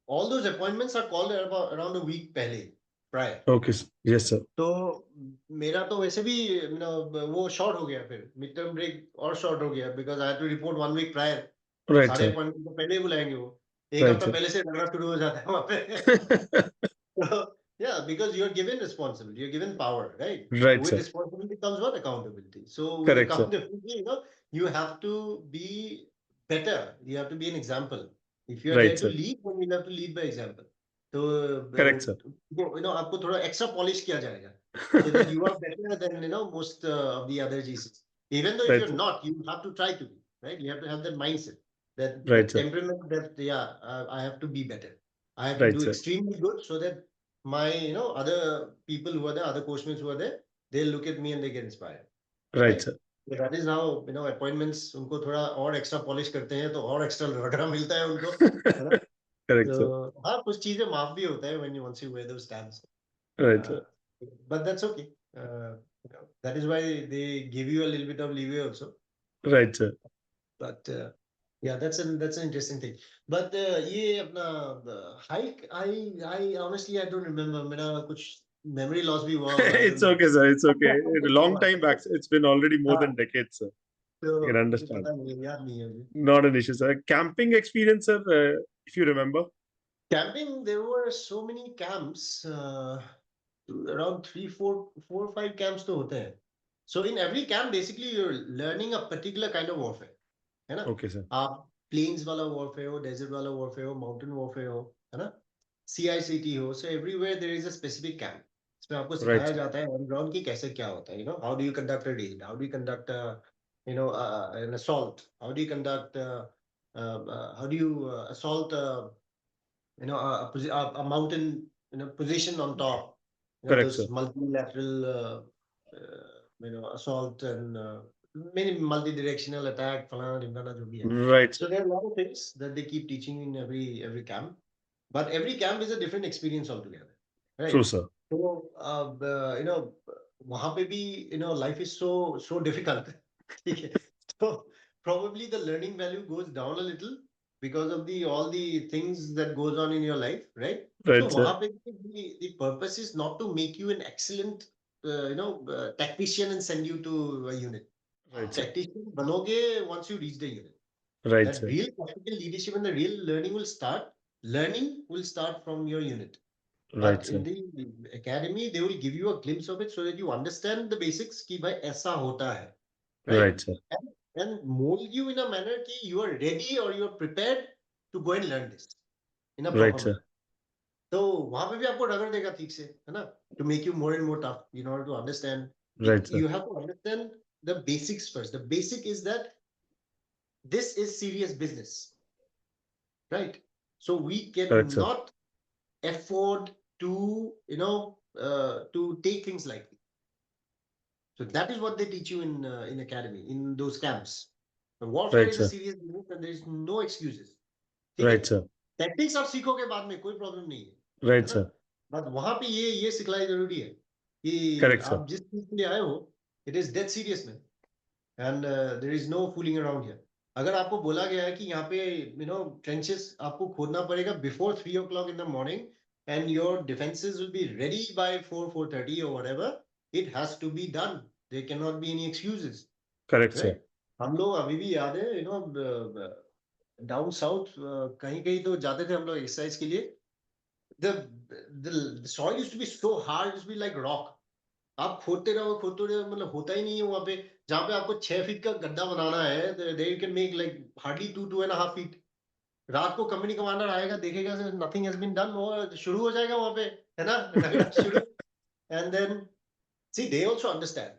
All those appointments are called around a week पहले, prior. Okay, sir. Yes, sir. तो मेरा तो वैसे भी वो शॉर्ट हो गया, फिर मिड टर्म ब्रेक और शॉर्ट हो गया, because I had to report 1 week prior. Right, सारे sir. अपॉइंटमेंट तो पहले ही बुलाएंगे वो, एक Right, हफ्ता sir. पहले से लड़ना शुरू हो जाता है वहाँ पे. So, yeah, because you're given responsibility, you're given power, right? Right, With sir. responsibility comes what? Accountability. So with Correct, sir. accountability, you have to be better. You have to be an example. If you're Right, there to sir. lead, then you have to lead by example. तो Correct, sir. आपको थोड़ा extra polish किया जाएगा, so that you are better than most of the other GCs. Even though if Right, you're sir. not, you have to try to be, right? You have to have that mindset, that Right, sir. temperament, that I have to be better. I have to Right, do sir. extremely good, so that my other people who are there, other coachmates who are there, they'll look at me and they get inspired, Right, right? sir. So that is how appointments उनको थोड़ा और extra polish करते हैं, तो और extra रगड़ा मिलता है उनको, है ना? Correct, sir. तो हाँ, कुछ चीजें माफ भी होता है when once you wear those stamps. Right, sir. But that's okay. That is why they give you a little bit of leeway also. Right, sir. But yeah, that's an interesting thing. But ये अपना hike, I honestly I don't remember. मेरा कुछ memory loss भी हुआ होगा. I It's don't okay, sir. It's okay. A long know. time back. It's been already more हाँ, than decades, sir. तो I can मुझे understand. पता नहीं है, याद नहीं है मुझे. Not an issue, sir. Camping experience, sir, if you remember. Camping, there were so many camps. Around 4 or 5 camps तो होते हैं. So in every camp, basically you're learning a particular kind of warfare, है ना? Okay, sir. आप plains वाला warfare हो, desert वाला warfare हो, mountain warfare हो, है ना? CICT हो, so everywhere there is a specific camp. इसमें आपको Right, सिखाया sir. जाता है on ground की कैसे क्या होता है, how do you conduct a raid, how do you conduct an assault, how do you conduct how do you assault a mountain position on top, Correct, those sir. multilateral assault and many multi-directional attack, falana, dhimkana, jo bhi hai. Right, So there are a lot of things that they keep teaching in every camp, but every camp is a different experience altogether, true, right? sir. So वहां पे भी life is so difficult. ठीक है. So probably the learning value goes down a little because of the all the things that goes on in your life, right? So Right, sir. वहां पे the purpose is not to make you an excellent tactician and send you to a unit. Right, sir. Tactician banoge once you reach the unit. Right, That sir. real tactical leadership and the real learning will start. Learning will start from your unit. Right, But sir. in the academy, they will give you a glimpse of it so that you understand the basics ki bhai aisa hota hai, right? Right, sir. And mold you in a manner ki you are ready or you are prepared to go and learn this in a Right, proper sir. manner. तो वहां पे भी आपको रगड़ देगा ठीक से, है ना? To make you more and more tough in order to understand. Right, sir. You have to understand the basics first. The basic is that this is serious business, right? So we Correct, sir. cannot afford to to take things lightly. So that is what they teach you in academy, in those camps. The warfare Right, is a sir. serious business and there is no excuses. ठीक है? Right, sir. Tactics आप सीखोगे बाद में, कोई problem नहीं Right, है ना? sir. बट वहां पे ये सिखलाई जरूरी है कि Correct, sir. आप जिस चीज के लिए आए हो, it is dead serious man, and there is no fooling around here. अगर आपको बोला गया है कि यहाँ पे trenches आपको खोदना पड़ेगा before 3 o'clock in the morning and your defenses will be ready by 4:30 or whatever, it has to be done. There cannot be any excuses, Correct, sir. right? हम लोग अभी भी याद है डाउन साउथ कहीं कहीं तो जाते थे हम लोग एक्सरसाइज के लिए. the the soil used to be so hard, it used to be like rock. आप खोदते रहो मतलब होता ही नहीं है वहां पे. जहां पे आपको 6 फीट का गड्ढा बनाना है, there you can make like hardly 2.5 feet. रात को कंपनी कमांडर आएगा, देखेगा नथिंग हैज बीन डन, वो शुरू हो जाएगा वहां पे, है ना? रगड़ा शुरू. And then see, they also understand,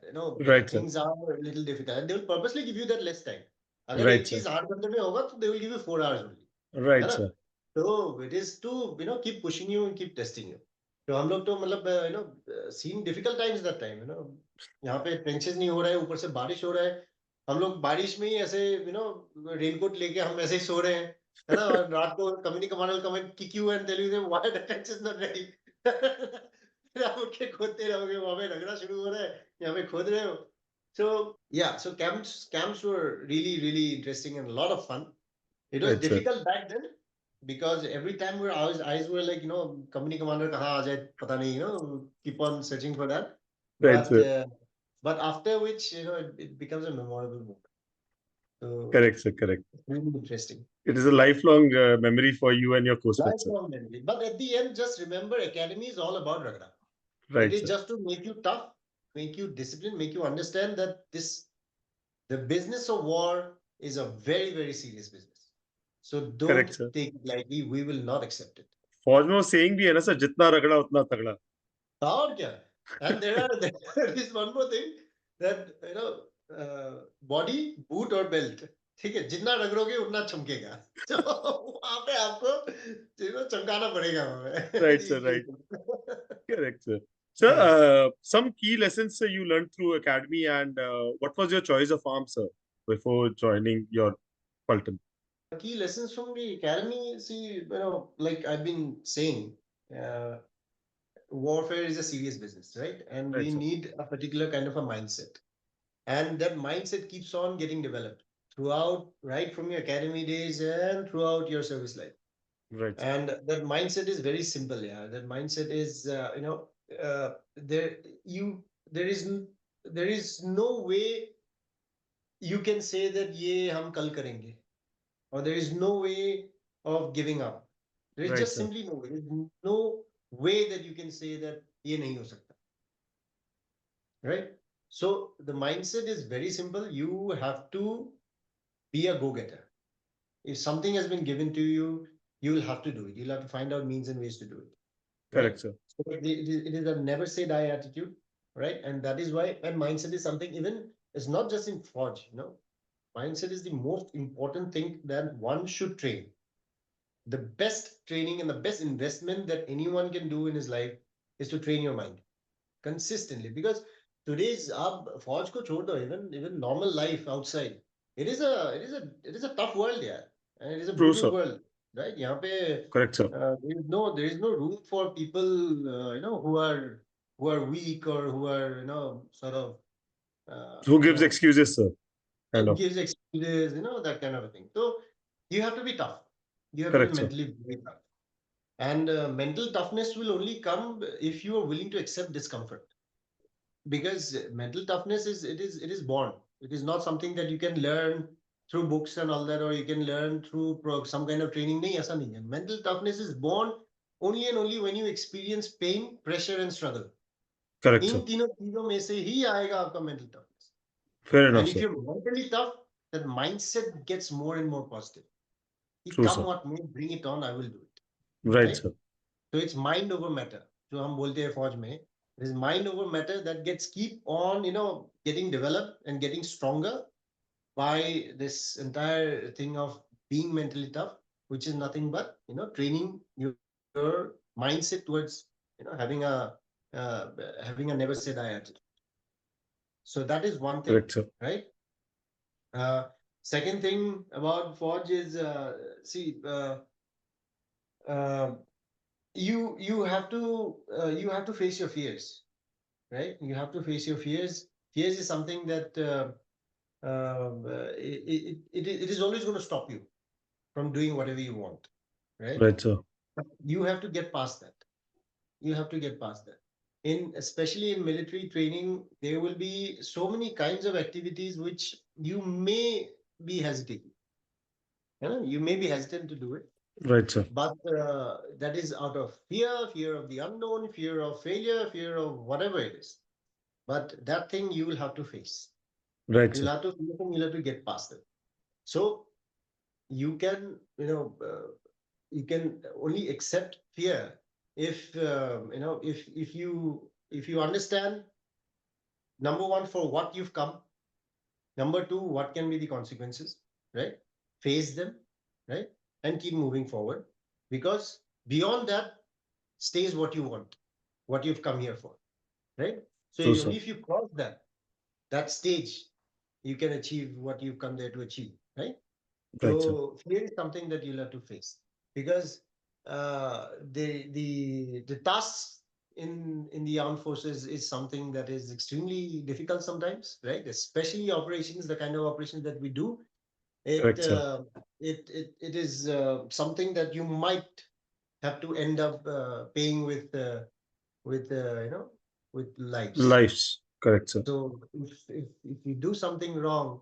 Right, sir. things are a little difficult and they will purposely give you that less time. अगर Right, एक sir. चीज 8 घंटे में होगा तो they will give you 4 hours only, है Right, ना? sir. So it is to keep pushing you and keep testing you. तो हम लोग तो मतलब seen difficult times that time, यहाँ पे ट्रेंचेस नहीं हो रहा है, ऊपर से बारिश हो रहा है. हम लोग बारिश में ही ऐसे रेनकोट लेके हम ऐसे ही सो रहे हैं, है ना? और रात को company commander come and kick you and tell you why the trenches not ready. आप उठ के खोदते रहोगे, वहां पे रगड़ा शुरू हो रहा है, यहाँ पे खोद रहे हो. So yeah, so camps were really interesting and a lot of fun. It was Right, sir. difficult back then because every time our eyes were like, company commander kahan aa jaye, pata nahi, keep on searching for that. Right, But sir. but after which, it becomes a memorable moment. So Correct, sir. Correct. it's really interesting. It is a lifelong memory for you and your coursemate, sir. Lifelong memory. But at the end, just remember, academy is all about ragda. It Right, is sir. just to make you tough, make you disciplined, make you understand that the business of war is a very serious business. So Correct, don't sir. take it lightly. We will not accept it. फौज में वो saying भी है ना sir, जितना रगड़ा उतना तगड़ा. और क्या? And there is one more thing that body, boot और belt. ठीक है, जितना रगड़ोगे उतना चमकेगा. तो वहां पे आपको चमकाना पड़ेगा वहां पे. Right, sir. These Right. days. Correct, sir. Sir, Yes. some key lessons you learned through academy, and what was your choice of arms, sir, before joining your Fulton? Key lessons from the academy. See, like I've been saying, uh, warfare is a serious business, right? And Right, we sir. need a particular kind of a mindset. And that mindset keeps on getting developed throughout, right from your academy days and throughout your service life. Right, sir. And that mindset is very simple. Yeah, that mindset is, there you there is no way you can say that ye hum kal karenge, or there is no way of giving up. There is Right, just sir. simply no way. There is no way that you can say that ye nahi ho sakta. Right? So the mindset is very simple. You have to be a go-getter. If something has been given to you, you will have to do it. You'll have to find out means and ways to do it. Right? Correct, sir. So it is a never say die attitude, right? And that is why, and mindset is something even, it's not just in Forge, Mindset is the most important thing that one should train. The best training and the best investment that anyone can do in his life is to train your mind consistently. Because today's फौज को छोड़ दो, even normal life outside, it is a tough world, yeah, and it is a True, brutal sir. world, right? यहाँ पे Correct, sir. there is no room for people who are weak, or who are sort of Who gives excuses, sir? Kind who of. gives excuses, that kind of a thing. So you have to be tough. You have to be Correct, sir. mentally very tough. And mental toughness will only come if you are willing to accept discomfort. Because mental toughness is born. It is not something that you can learn through books and all that, or you can learn through some kind of training. नहीं, ऐसा नहीं है. Mental toughness is born only and only when you experience pain, pressure, and struggle. Correct, sir. इन तीनों चीजों में से ही आएगा आपका mental toughness. Fair enough, And if sir. you're mentally tough, that mindset gets more and more positive. True, Come sir. what may, bring it on, I will do it. Right, Right? sir. So it's mind over matter. जो हम बोलते हैं फौज में, it is mind over matter that gets keep on, getting developed and getting stronger by this entire thing of being mentally tough, which is nothing but training your mindset towards having a never say die attitude. So that is one thing. Correct, sir. Right? Second thing about Forge is you have to face your fears, right? You have to face your fears. Fears is something that it is always going to stop you from doing whatever you want, right? Right, sir. You have to get past that. You have to get past that. Especially in military training, there will be so many kinds of activities which you may be hesitating. You may be hesitant to do it. Right, sir. But that is out of fear of the unknown, fear of failure, fear of whatever it is. But that thing you will have to face. Right, You'll sir. have to face and you'll have to get past it. So you can, you can only accept fear if if you understand, number one, for what you've come. Number two, what can be the consequences, right? Face them, right? And keep moving forward. Because beyond that stays what you want, what you've come here for, right? So True, only sir. if you cross that stage, you can achieve what you've come there to achieve, right? Right, sir. So fear is something that you'll have to face, because the tasks in the armed forces is something that is extremely difficult sometimes, right? Especially operations, the kind of operations that we do. Correct, sir. It is something that you might have to end up paying with with lives. Lives. Correct, sir. So if you do something wrong,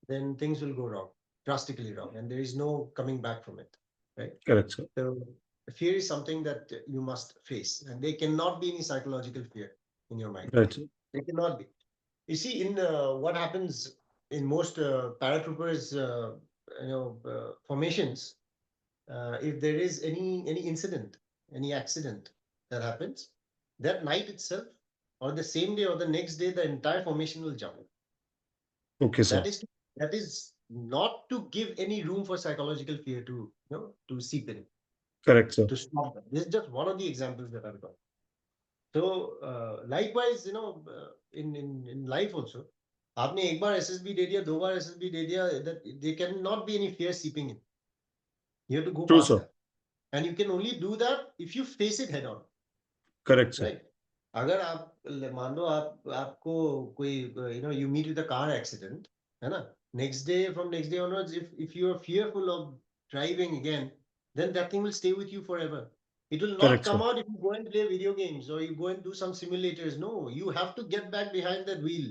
then things will go wrong, drastically wrong, and there is no coming back from it, right? Correct, sir. So fear is something that you must face, and there cannot be any psychological fear in your mind. Right, sir. There cannot be. You see, in what happens in most paratroopers, formations, if there is any incident, any accident that happens, that night itself, or the same day or the next day, the entire formation will jump. Okay, sir. That is not to give any room for psychological fear to seep in, Correct, sir. to stop them. This is just one of the examples that I've got. So likewise, in life also, आपने एक बार SSB दे दिया, दो बार SSB दे दिया, that there cannot be any fear seeping in. You have to go True, past sir. that, and you can only do that if you face it head on. Correct, sir. Right? अगर आप मान लो आपको कोई you meet with a car accident, है ना? Next day onwards, if you are fearful of driving again, then that thing will stay with you forever. It will not Correct, come sir. out if you go and play video games or you go and do some simulators. No, you have to get back behind that wheel,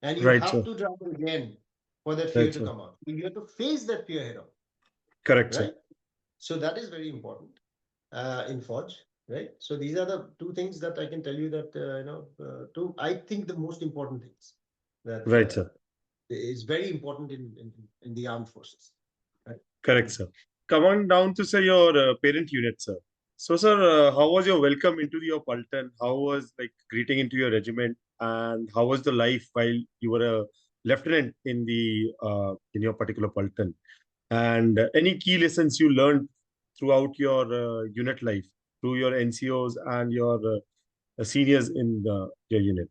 and you Right, have sir. to drive again for that fear Right, to sir. come out. You have to face that fear head on, Correct, sir. right? So that is very important in Forge, right? So these are the two things that I can tell you that two, I think, the most important things that Right, sir. is very important in the armed forces, right? Correct, sir. Come on down to, say, your parent unit, sir. So, sir, how was your welcome into your Paltan? How was, like, greeting into your regiment? And how was the life while you were a lieutenant in the in your particular Pulton, and any key lessons you learned throughout your unit life, through your NCOs and your seniors in your unit.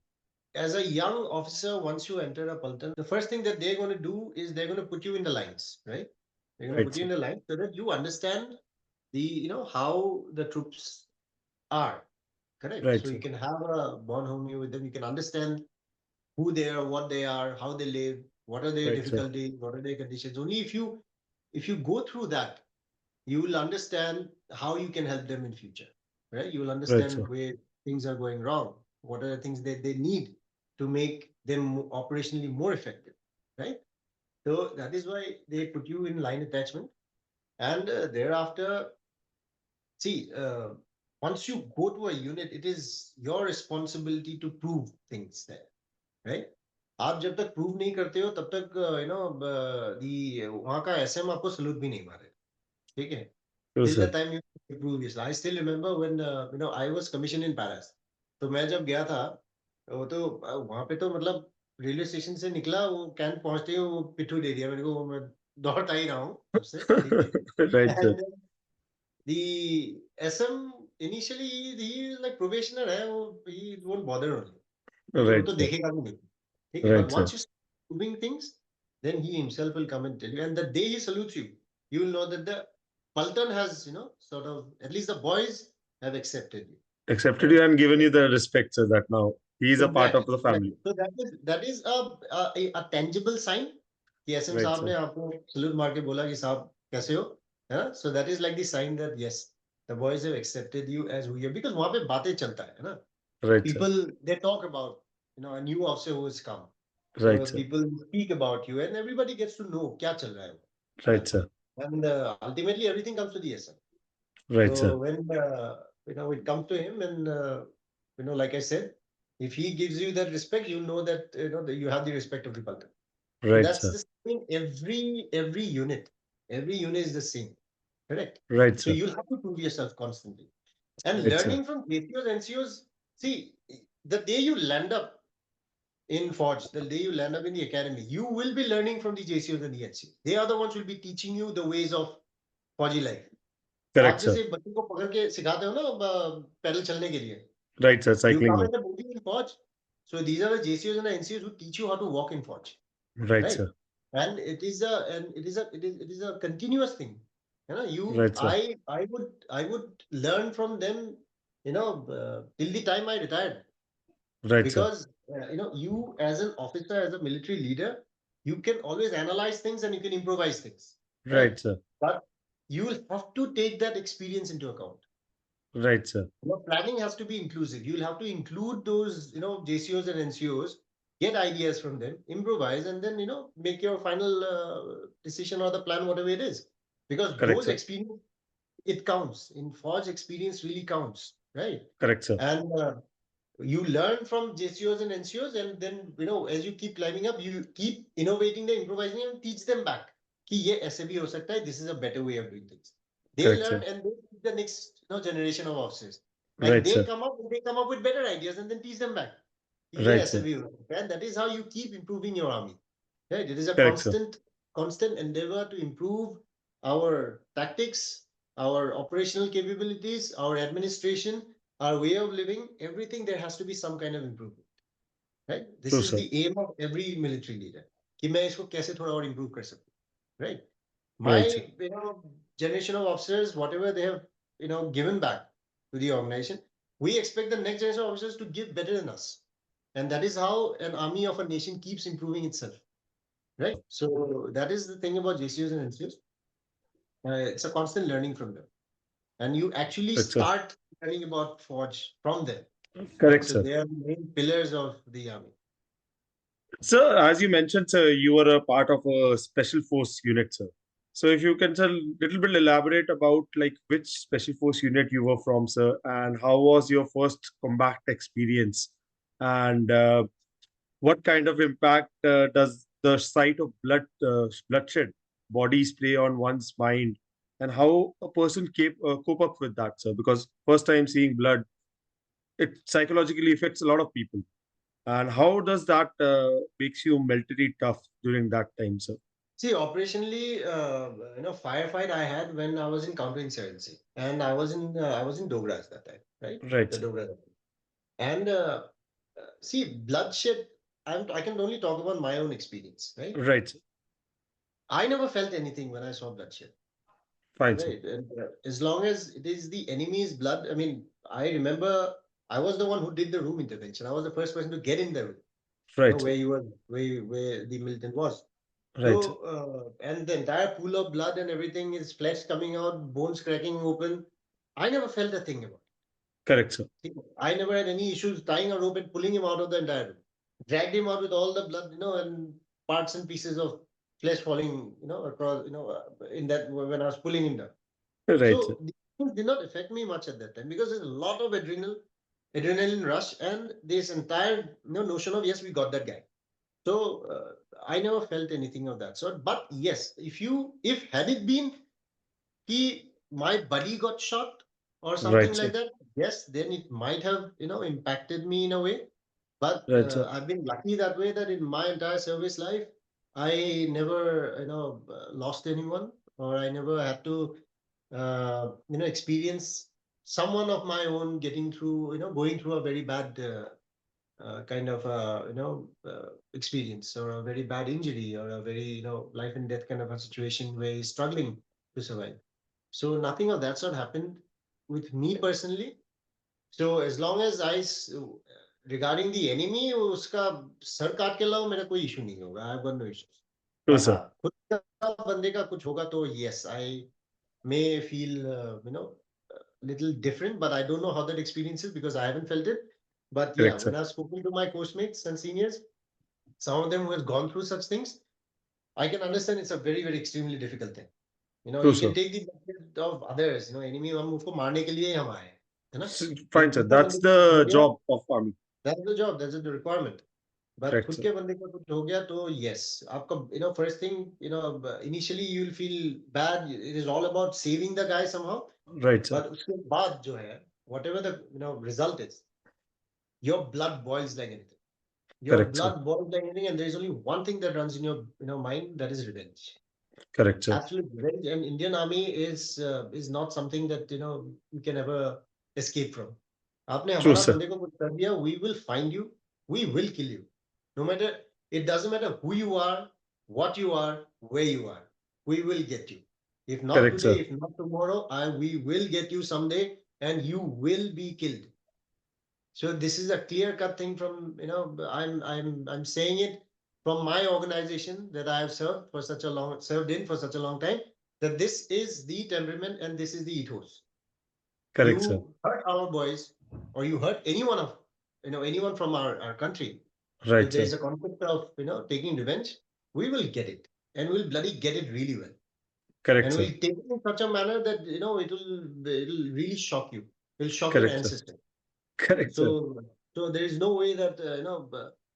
As a young officer, once you enter a Pulton, the first thing that they're going to do is they're going to put you in the lines, right? They're going to Right, put you sir. in the lines so that you understand how the troops are, correct? Right, So sir. you can have a bonhomie with them. You can understand who they are, what they are, how they live, what are their Right, sir. difficulties, what are their conditions. Only if you go through that, you will understand how you can help them in future, right? You will Right, sir. understand where things are going wrong, what are the things that they need to make them operationally more effective, right? So that is why they put you in line attachment, and thereafter, see, once you go to a unit, it is your responsibility to prove things there, right? आप जब तक prove नहीं करते हो तब तक वहाँ का एसएम आपको सलूट भी नहीं मारे, ठीक है? True, Till the sir. time you prove this. I still remember when I was commissioned in Paris. तो मैं जब गया था, वो तो वहाँ पे तो मतलब रेलवे स्टेशन से निकला, वो कैंट पहुंचते ही वो पिट्ठू दे दिया मेरे को, मैं दौड़ता ही रहा हूँ तब से, ठीक है? Right, sir. And the SM initially he is like probationer है, वो he won't bother only, ठीक है? वो Right, तो sir. देखेगा भी नहीं, ठीक है? But Right, sir. once you start proving things, then he himself will come and tell you. And the day he salutes you, you will know that the Paltan has, sort of, at least the boys have accepted you, Accepted right? you and given you the respect, sir, that now he is a part of Exactly, the family. exactly. So that is a tangible sign कि SM Right, साहब sir. ने आपको salute मार के बोला कि साहब कैसे हो, है ना? So that is like the sign that yes, the boys have accepted you as who you are, because वहाँ पे बातें चलता है ना? Right, sir. People, they talk about a new officer who has come. Right, So sir. people speak about you and everybody gets to know क्या चल रहा है वो, है Right, ना? sir. And ultimately everything comes to the SM. Right, So sir. when it comes to him, and like I said, if he gives you that respect, you know that that you have the respect of the Paltan. So Right, that's sir. the same. Every unit, is the same, correct? Right, So sir. you'll have to prove yourself constantly, and Right, sir. learning from JCOs, NCOs. See, the day you land up in Forge, the day you land up in the academy, you will be learning from the JCOs and the NCOs. They are the ones who will be teaching you the ways of Forgy life. आप Correct, sir. जैसे बच्चों को पकड़ के सिखाते हो ना पैदल चलने के लिए, Right, sir. you Cycling come way. in the booty in Forge. So these are the JCOs and the NCOs who teach you how to walk in Forge, Right, right? sir. And it is a continuous thing. Right, sir. I would learn from them, till the time I retired, Right, sir. because you as an officer, as a military leader, you can always analyze things and you can improvise things, right? Right, sir. But you will have to take that experience into account. Right, sir. Planning has to be inclusive. You'll have to include those, JCOs and NCOs, get ideas from them, improvise, and then, make your final decision or the plan, whatever it is. Because Correct, those sir. experience, it counts. In Forge, experience really counts, right? Correct, sir. And you learn from JCOs and NCOs, and then, as you keep climbing up, you keep innovating them, improvising, and teach them back. कि ये ऐसे भी हो सकता है, this is a better way of doing things. They Correct, learn sir. and they teach the next generation of officers. Like Right, they sir. come up with better ideas and then teach them back. कि ये Right, ऐसे sir. भी हो सकता है. And that is how you keep improving your army. Right? It is a Correct, sir. constant endeavor to improve our tactics, our operational capabilities, our administration, our way of living. Everything, there has to be some kind of improvement. Right? This True, is sir. the aim of every military leader. कि मैं इसको कैसे थोड़ा और improve कर सकूं. Right? My Right, sir. generation of officers, whatever they have given back to the organization, we expect the next generation of officers to give better than us, and that is how an army of a nation keeps improving itself, right? So that is the thing about JCOs and NCOs. It's a constant learning from them, and you actually Correct, sir. start learning about Forge from them, right? Correct, So sir. they are the main pillars of the army. Sir, as you mentioned, sir, you were a part of a special force unit, sir. So if you can, sir, little bit elaborate about like which special force unit you were from, sir, and how was your first combat experience, and what kind of impact does the sight of bloodshed bodies play on one's mind, and how a person cope up with that, sir? Because first time seeing blood, it psychologically affects a lot of people. And how does that makes you military tough during that time, sir? See, operationally, firefight I had when I was in counterinsurgency, and I was in Dogra at that time, right? Right, The sir. Dogra. And see, bloodshed. I can only talk about my own experience, right? Right, sir. I never felt anything when I saw bloodshed, Fine, sir. right? And as long as it is the enemy's blood, I mean, I remember I was the one who did the room intervention. I was the first person to get in the room, Right, sir. where you were, where the militant was. Right, sir. So, and the entire pool of blood and everything is flesh coming out, bones cracking open. I never felt a thing about Correct, sir. it. I never had any issues tying a rope and pulling him out of the entire room. Dragged him out with all the blood, and parts and pieces of flesh falling, across, in that when I was pulling him down. Right, sir. So these things did not affect me much at that time because there's a lot of adrenaline rush, and this entire notion of yes, we got that guy. So I never felt anything of that sort. But yes, if had it been my buddy got shot or something Right, sir. like that, yes, then it might have impacted me in a way. But Right, sir. I've been lucky that way that in my entire service life, I never lost anyone, or I never had to experience someone of my own getting through going through a very bad kind of experience, or a very bad injury, or a very life and death kind of a situation where he's struggling to survive. So nothing of that sort happened with me personally. So as long as regarding the enemy, उसका sir काट के लाओ, मेरा कोई issue नहीं होगा. I have got no issues. True, But sir. हाँ, खुद का बंदे का कुछ होगा तो yes, I may feel little different, but I don't know how that experience is because I haven't felt it. But yeah, Correct, sir. when I've spoken to my course and seniors, some of them who has gone through such things, I can understand it's a very, very extremely difficult thing. True, You sir. can take the benefit of others, enemy हम उसको मारने के लिए ही हम आए हैं, है ना? Fine, sir. खुद का That's बंदे का कुछ हो the गया, job of army. that's the job, that's the requirement. But Correct, खुद sir. के बंदे का कुछ हो गया तो yes, आपका first thing, initially you will feel bad. It is all about saving the guy somehow. Right, sir. But उसके बाद जो है, whatever the result is, your blood boils like anything. Your Correct, sir. blood boils like anything, and there is only one thing that runs in your mind, that is revenge. Correct, sir. Absolute revenge. And Indian Army is not something that you can ever escape from. आपने True, हमारा sir. बंदे को कुछ कर दिया, we will find you, we will kill you. No matter, it doesn't matter who you are, what you are, where you are, we will get you. If not Correct, today, sir. if not tomorrow, we will get you someday, and you will be killed. So this is a clear-cut thing from I'm saying it from my organization that I have served in for such a long time, that this is the temperament and this is the ethos. Correct, sir. You hurt our boys, or you hurt anyone from our country. Right, If there sir. is a concept of taking revenge, we will get it, and we'll bloody get it really well. Correct, And sir. we'll take it in such a manner that it'll really shock you. It'll shock your Correct, sir. ancestors. Correct, sir. So there is no way that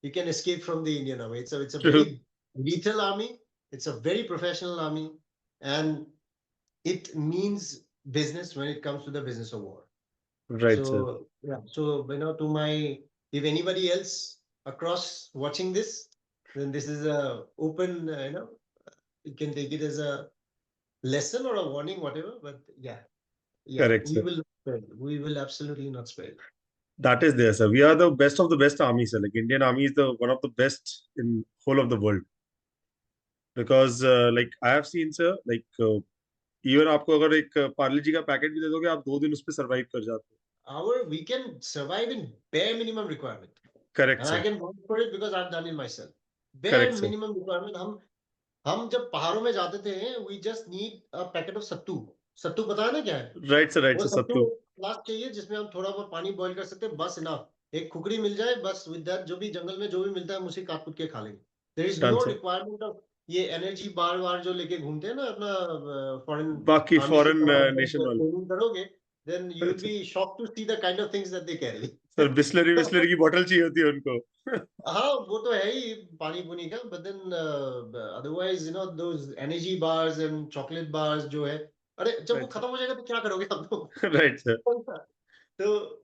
you can escape from the Indian Army. It's a True. very lethal army. It's a very professional army, and it means business when it comes to the business of war. Right, sir. So yeah. So if anybody else across watching this, then this is a open. You can take it as a lesson or a warning, whatever. But yeah, Correct, we sir. will not spare you. We will absolutely not spare you. That is there, sir. We are the best of the best army, sir. Like Indian Army is the one of the best in whole of the world. Because like I have seen, sir, like even आपको अगर एक पार्ले जी का packet भी दे दोगे, आप 2 दिन उस पे survive कर जाते हो. We can survive in bare minimum requirement. Correct, And sir. I can vouch for it because I've done it myself. Bare Correct, sir. minimum requirement. हम जब पहाड़ों में जाते थे, we just need a packet of सत्तू. सत्तू पता है ना क्या है? Right, sir. Right, वो sir. सत्तू Sattu. फ्लास्क चाहिए जिसमें हम थोड़ा बहुत पानी बॉईल कर सकते हैं, बस इनफ. एक खुकड़ी मिल जाए, बस with that जो भी जंगल में जो भी मिलता है, हम उसे काट के खा लेंगे. There is Done, no sir. requirement of ये एनर्जी बार जो लेके घूमते हैं ना अपना फॉरेन बाकी आर्मी के foreign जवान nation वाले. ट्रेनिंग करोगे, then you will Correct, sir. be shocked to see the kind of things that they carry. Sir, Bisleri की बॉटल चाहिए होती है उनको. हाँ, वो तो है ही पानी पुनी का, but then otherwise those energy bars and chocolate bars जो है, अरे जब वो Right, sir. खत्म हो जाएगा तो क्या करोगे आप लोग? Right, sir. तो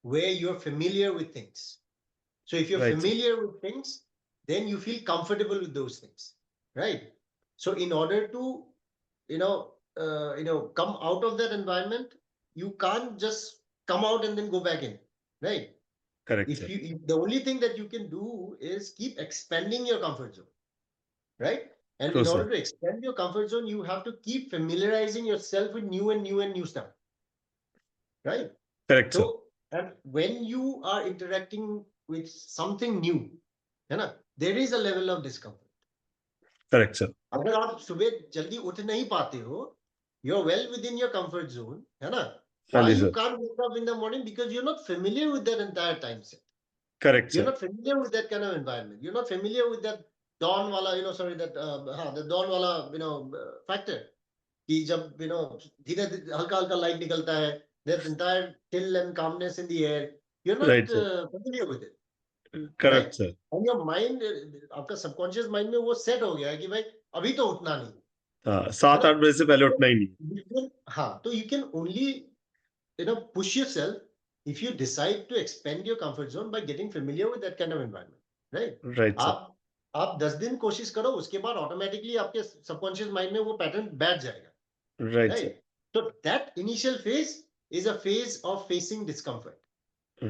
where you're familiar with things. So if you're Right, sir. familiar with things, then you feel comfortable with those things, right? So in order to, come out of that environment, you can't just come out and then go back in, right? Correct, sir. The only thing that you can do is keep expanding your comfort zone, right? And True, in sir. order to expand your comfort zone, you have to keep familiarizing yourself with new stuff, right? Correct, sir. So, and when you are interacting with something new, there is a level of discomfort. Correct, sir. अगर आप सुबह जल्दी उठ नहीं पाते हो, you're well within your comfort zone, है ना? हाँ Why ji, you sir. can't wake up in the morning? Because you're not familiar with that entire time set. Correct, You're sir. not familiar with that kind of environment. You're not familiar with that dawn wala, the dawn wala, factor. कि जब, धीरे हल्का हल्का light निकलता है, that entire chill and calmness in the air, you're not Right, sir. familiar with it, Correct, right? sir. And your mind, आपका subconscious mind में वो set हो गया है कि भाई अभी तो उठना नहीं, हाँ, है 7-8 ना? बजे से पहले उठना ही नहीं। हाँ, तो you can only, push yourself if you decide to expand your comfort zone by getting familiar with that kind of environment, right? Right, sir. आप 10 दिन कोशिश करो, उसके बाद ऑटोमेटिकली आपके सबकॉन्शियस माइंड में वो पैटर्न बैठ जाएगा, Right, sir. right? So that initial phase is a phase of facing discomfort.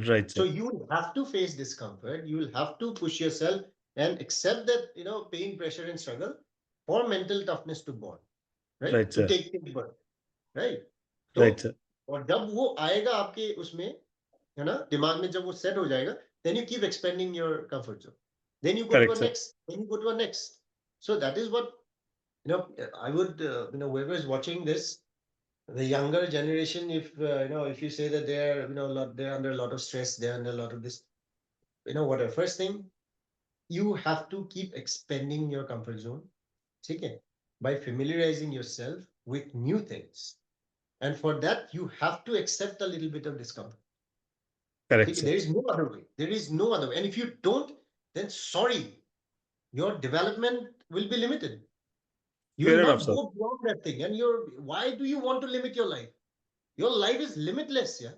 Right, So sir. you will have to face discomfort. You will have to push yourself and accept that, pain, pressure, and struggle for mental toughness to bond, right? Right, To sir. take things birth, right? Right, sir. और जब वो आएगा आपके उसमें, है ना, दिमाग में जब वो सेट हो जाएगा, then you keep expanding your comfort zone. Then you go Correct, to a sir. next, then you go to a next. So that is what, I would, whoever is watching this, the younger generation, if if you say that they're they're under a lot of stress, they're under a lot of this, whatever. First thing, you have to keep expanding your comfort zone, okay, by familiarizing yourself with new things, and for that you have to accept a little bit of discomfort. Correct, Okay? sir. There is no other way. There is no other way. And if you don't, then sorry, your development will be limited. You Fair will enough, not sir. go beyond that thing. And why do you want to limit your life? Your life is limitless, yeah.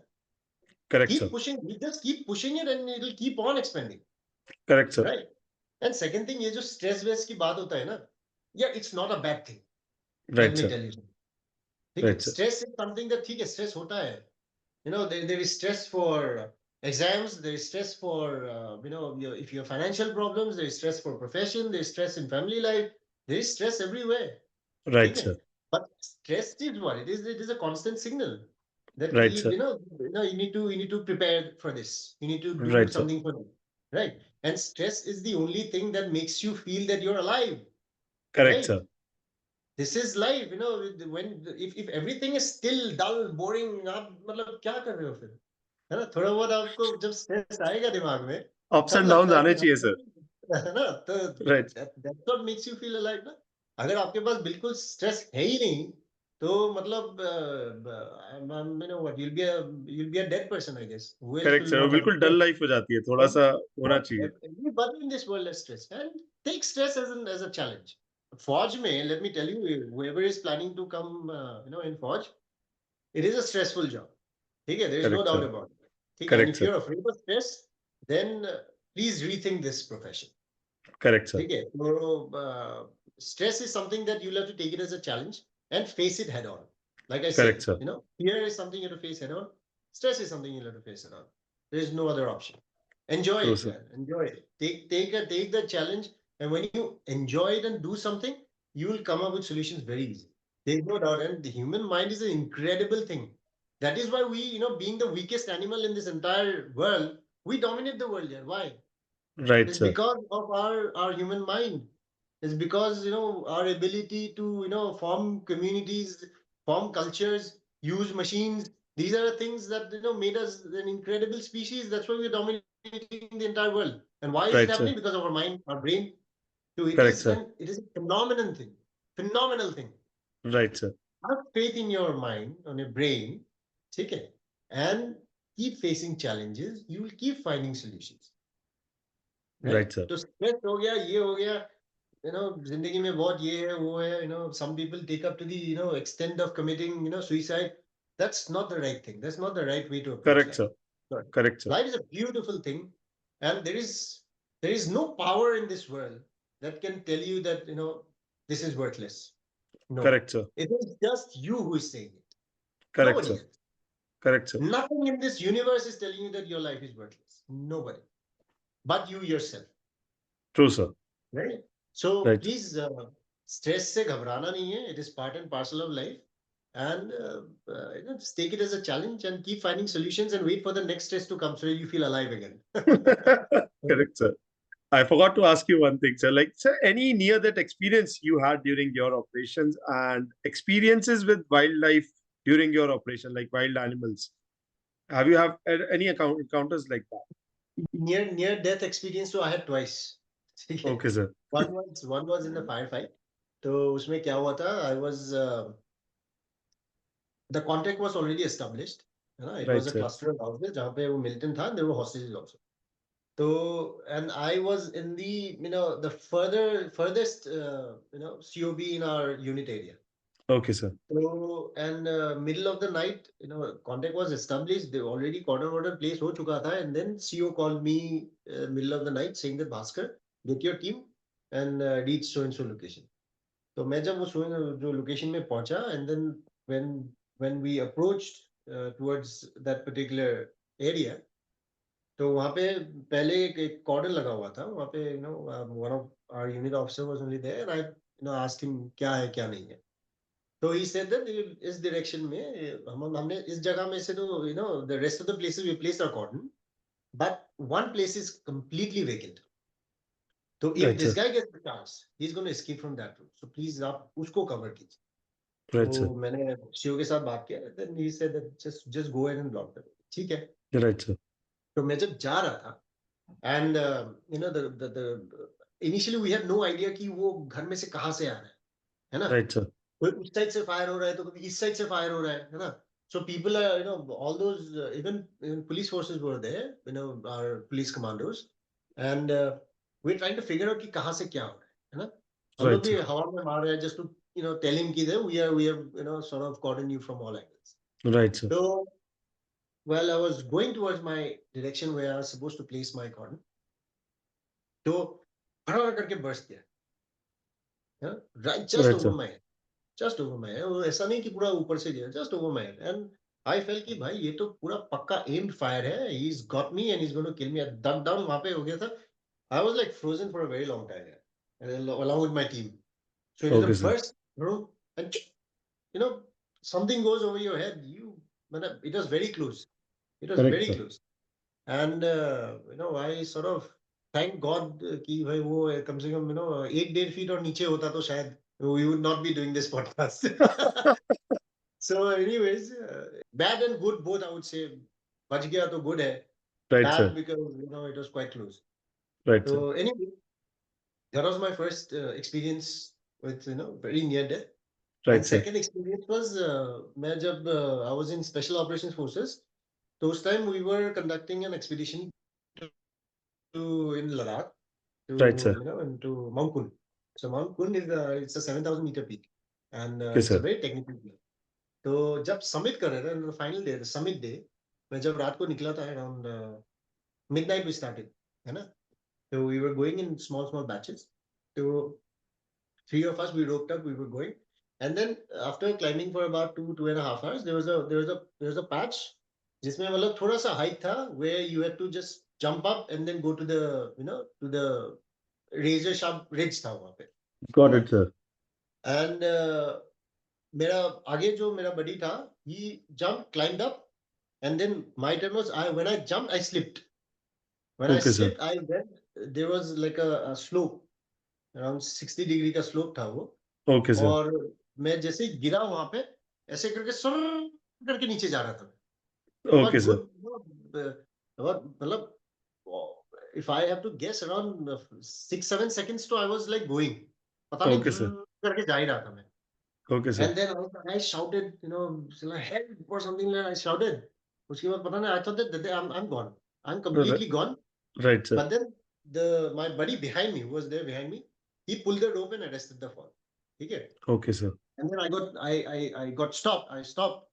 Correct, sir. Keep pushing. You just keep pushing it, and it'll keep on expanding. Correct, sir. Right. And second thing, ये जो stress वेस की बात होता है ना, yeah, it's not a bad thing. Let Right, me sir. tell you. ठीक है, Right, sir. stress is something that ठीक है, stress होता है. There is stress for exams. There is stress for if you have financial problems. There is stress for profession. There is stress in family life. There is stress everywhere. Right, ठीक है? sir. But stress is what it is. It is a constant signal that Right, sir. you need to prepare for this. You need to do Right, sir. something for this, right? And stress is the only thing that makes you feel that you're alive. Correct, Right. sir. This is life, when if everything is still dull, boring, आप मतलब क्या कर रहे हो फिर, है ना? थोड़ा बहुत आपको जब स्ट्रेस आएगा दिमाग में, Ups तब and downs लगता है आने कि चाहिए, sir. है ना, तो Right. that's what makes you feel alive ना. अगर आपके पास बिल्कुल स्ट्रेस है ही नहीं, तो मतलब what, you'll be a dead person, I guess. Who else Correct, will sir. वो not have बिल्कुल stress? dull life हो जाती है, थोड़ा सा होना चाहिए. Everybody in this world has stress, and take stress as a challenge. Forge में, let me tell you, whoever is planning to come, in Forge, it is a stressful job. Okay, there is no Correct, doubt sir. about it. Okay, and Correct, if sir. you're afraid of stress, then please rethink this profession. Correct, sir. Okay, so stress is something that you'll have to take it as a challenge and face it head on. Like I Correct, said, sir. fear is something you have to face head on. Stress is something you'll have to face head on. There is no other option. Enjoy True, it, sir. man. Enjoy it. Take the challenge, and when you enjoy it and do something, you will come up with solutions very easy. There's no doubt. And the human mind is an incredible thing. That is why we, being the weakest animal in this entire world, we dominate the world here. Why? Right, It's sir. because of our human mind. It's because our ability to form communities, form cultures, use machines. These are the things that made us an incredible species. That's why we're dominating the entire world. And why is it Right, sir. happening? Because of our mind, our brain. So Correct, sir. it is a phenomenal thing. Phenomenal thing. Right, sir. Have faith in your mind, on your brain, okay, and keep facing challenges. You will keep finding solutions. Right, sir. तो stress हो गया, ये हो गया, जिंदगी में बहुत ये है, वो है, some people take up to the extent of committing suicide. That's not the right thing. That's not the right way to approach Correct, life. sir. Correct, sir. Life is a beautiful thing, and there is no power in this world that can tell you that this is worthless. No, Correct, sir. it is just you who is saying it. Correct, Nobody sir. else. Correct, sir. Nothing in this universe is telling you that your life is worthless. Nobody, but you yourself. True, sir. Right. So Right. please, stress se ghabrana nahi hai. It is part and parcel of life, and just take it as a challenge and keep finding solutions and wait for the next stress to come so you feel alive again. Correct, sir. I forgot to ask you one thing, sir. Like, sir, any near-death experience you had during your operations and experiences with wildlife during your operation, like wild animals? Have you have any encounters like that? Near death experience so I had twice. Okay, sir. One was in the firefight. तो उसमें क्या हुआ था? I was the contact was already established. It Right, was a sir. cluster of houses जहाँ पे वो Milton था. There were hostages also. So, and I was in the the furthest COB in our unit area. Okay, sir. So, and middle of the night, contact was established. They already cordon order place ho chuka tha, and then CO called me middle of the night saying that Bhaskar, get your team and reach so and so location. So मैं जब वो जो location में पहुंचा, and then when we approached towards that particular area, तो वहाँ पे पहले एक कॉर्डन लगा हुआ था वहाँ पे one of our unit officer was only there, and I asked him क्या है क्या नहीं है. तो he said that इस direction में हमने इस जगह में से तो the rest of the places we placed our cordon, but one place is completely vacant. So if Right, this sir. guy gets the chance, he's going to escape from that route. So please आप उसको cover कीजिए. Right, sir. तो मैंने शिव के साथ बात किया, then he said that just go ahead and block them. ठीक है. Right, sir. तो मैं जब जा रहा था, and the initially we had no idea कि वो घर में से कहाँ से आ रहा है ना? Right, sir. कोई उस साइड से फायर हो रहा है तो कभी इस साइड से फायर हो रहा है ना? So people are all those even police forces were there, our police commandos, and we're trying to figure out कि कहाँ से क्या हो रहा है ना? हम लोग Right, भी sir. हवा में मार रहे हैं just to tell him कि we have sort of cordoned you from all angles. Right, sir. So while I was going towards my direction where I was supposed to place my cordon, तो फटाफट करके burst किया, right just Right, over sir. my head, just over my head. वो ऐसा नहीं कि पूरा ऊपर से गया, just over my head, and I felt कि भाई ये तो पूरा पक्का aimed fire है, he's got me and he's going to kill me. I ducked down, वहाँ पे हो गया था. I was like frozen for a very long time, and along with my team. So it is a Okay, sir. burst, and something goes over your head. It was very close. It was Correct, very sir. close. And I sort of thank God कि भाई वो कम से कम 1-1.5 feet और नीचे होता तो शायद we would not be doing this podcast. So anyways, bad and good both, I would say. बच गया तो good है. Right, Bad sir. because it was quite close. Right, sir. So anyway, that was my first experience with very near death. Right, And sir. second experience was मैं जब I was in Special Operations Forces. Those time we were conducting an expedition in Ladakh to Right, sir. into Mount Kun. So Mount Kun is it's a 7,000 meter peak, and Okay, it's a sir. very technical peak. तो जब summit कर रहे थे final day summit day, मैं जब रात को निकला था अराउंड midnight we started, है ना? So we were going in small batches. So 3 of us we roped up, we were going, and then after climbing for about 2.5 hours, there was a patch जिसमें मतलब थोड़ा सा height था where you had to just jump up and then go to the to the razor sharp ridge था वहाँ पे. Got it, sir. And मेरा आगे जो मेरा buddy था, he jumped, climbed up, and then my turn was when I jumped I slipped. When I Okay, sir. slipped I went, there was like a slope, around 60 degree का slope था वो. Okay, sir. और मैं जैसे ही गिरा वहां पे ऐसे करके सर करके नीचे जा रहा था. Okay, sir. मतलब if I have to guess around 6-7 seconds तो I was like going, पता नहीं Okay, sir. करके जा ही रहा था मैं. Okay, sir. And then I shouted, help or something like I shouted. उसके बाद पता नहीं, I thought that I'm gone. I'm completely gone. Right, sir. But then my buddy behind me, who was there behind me, he pulled the rope and arrested the fall. Okay. Okay, sir. And then I got stopped. I stopped.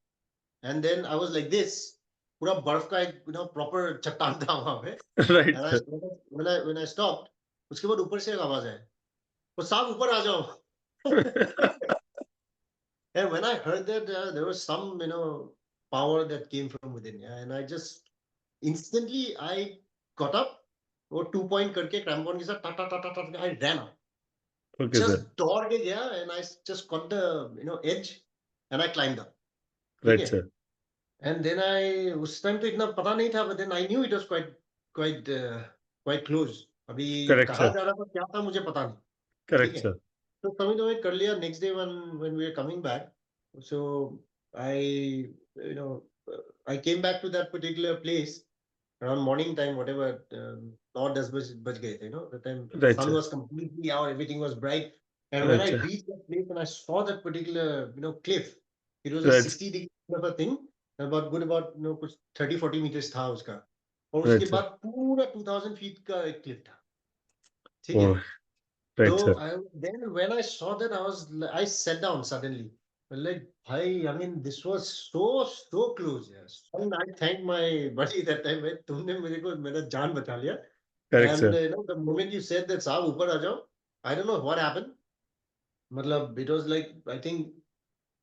And then I was like this. पूरा बर्फ का एक proper चट्टान था वहां पे. Right, And sir. when I stopped, उसके बाद ऊपर से एक आवाज है, वो साहब ऊपर आ जाओ. And when I heard that, there was some power that came from within, yeah, and I just instantly I got up, वो 2 point करके crampon के साथ टा टा टा टा I ran out. Okay, sir. Just दौड़ के गया and I just got the edge and I climbed up. ठीक Right, है. sir. And then I उस time तो इतना पता नहीं था, but then I knew it was quite close. अभी Correct, कहाँ sir. जा रहा था क्या था मुझे पता नहीं. ठीक Correct, है. sir. तो कभी तो मैं कर लिया. Next day when we were coming back, so I you know I came back to that particular place around morning time, whatever, 9-10 बज गए थे, the time Right, sun sir. was completely out, everything was bright. And when Right, I sir. reached that place and I saw that particular cliff, it was a Right, 60-degree kind of a thing, about कुछ 30-40 meters था उसका. और right, उसके sir. बाद पूरा 2000 feet का एक cliff था. ठीक है. Oh, right, So sir. then when I saw that, I sat down suddenly. Like, I mean, this was so close, yes. And I thank my buddy that time. भाई तुमने मेरे को मेरा जान बचा लिया. Correct, And sir. the moment you said that साहब ऊपर आ जाओ, I don't know what happened. मतलब it was like, I think,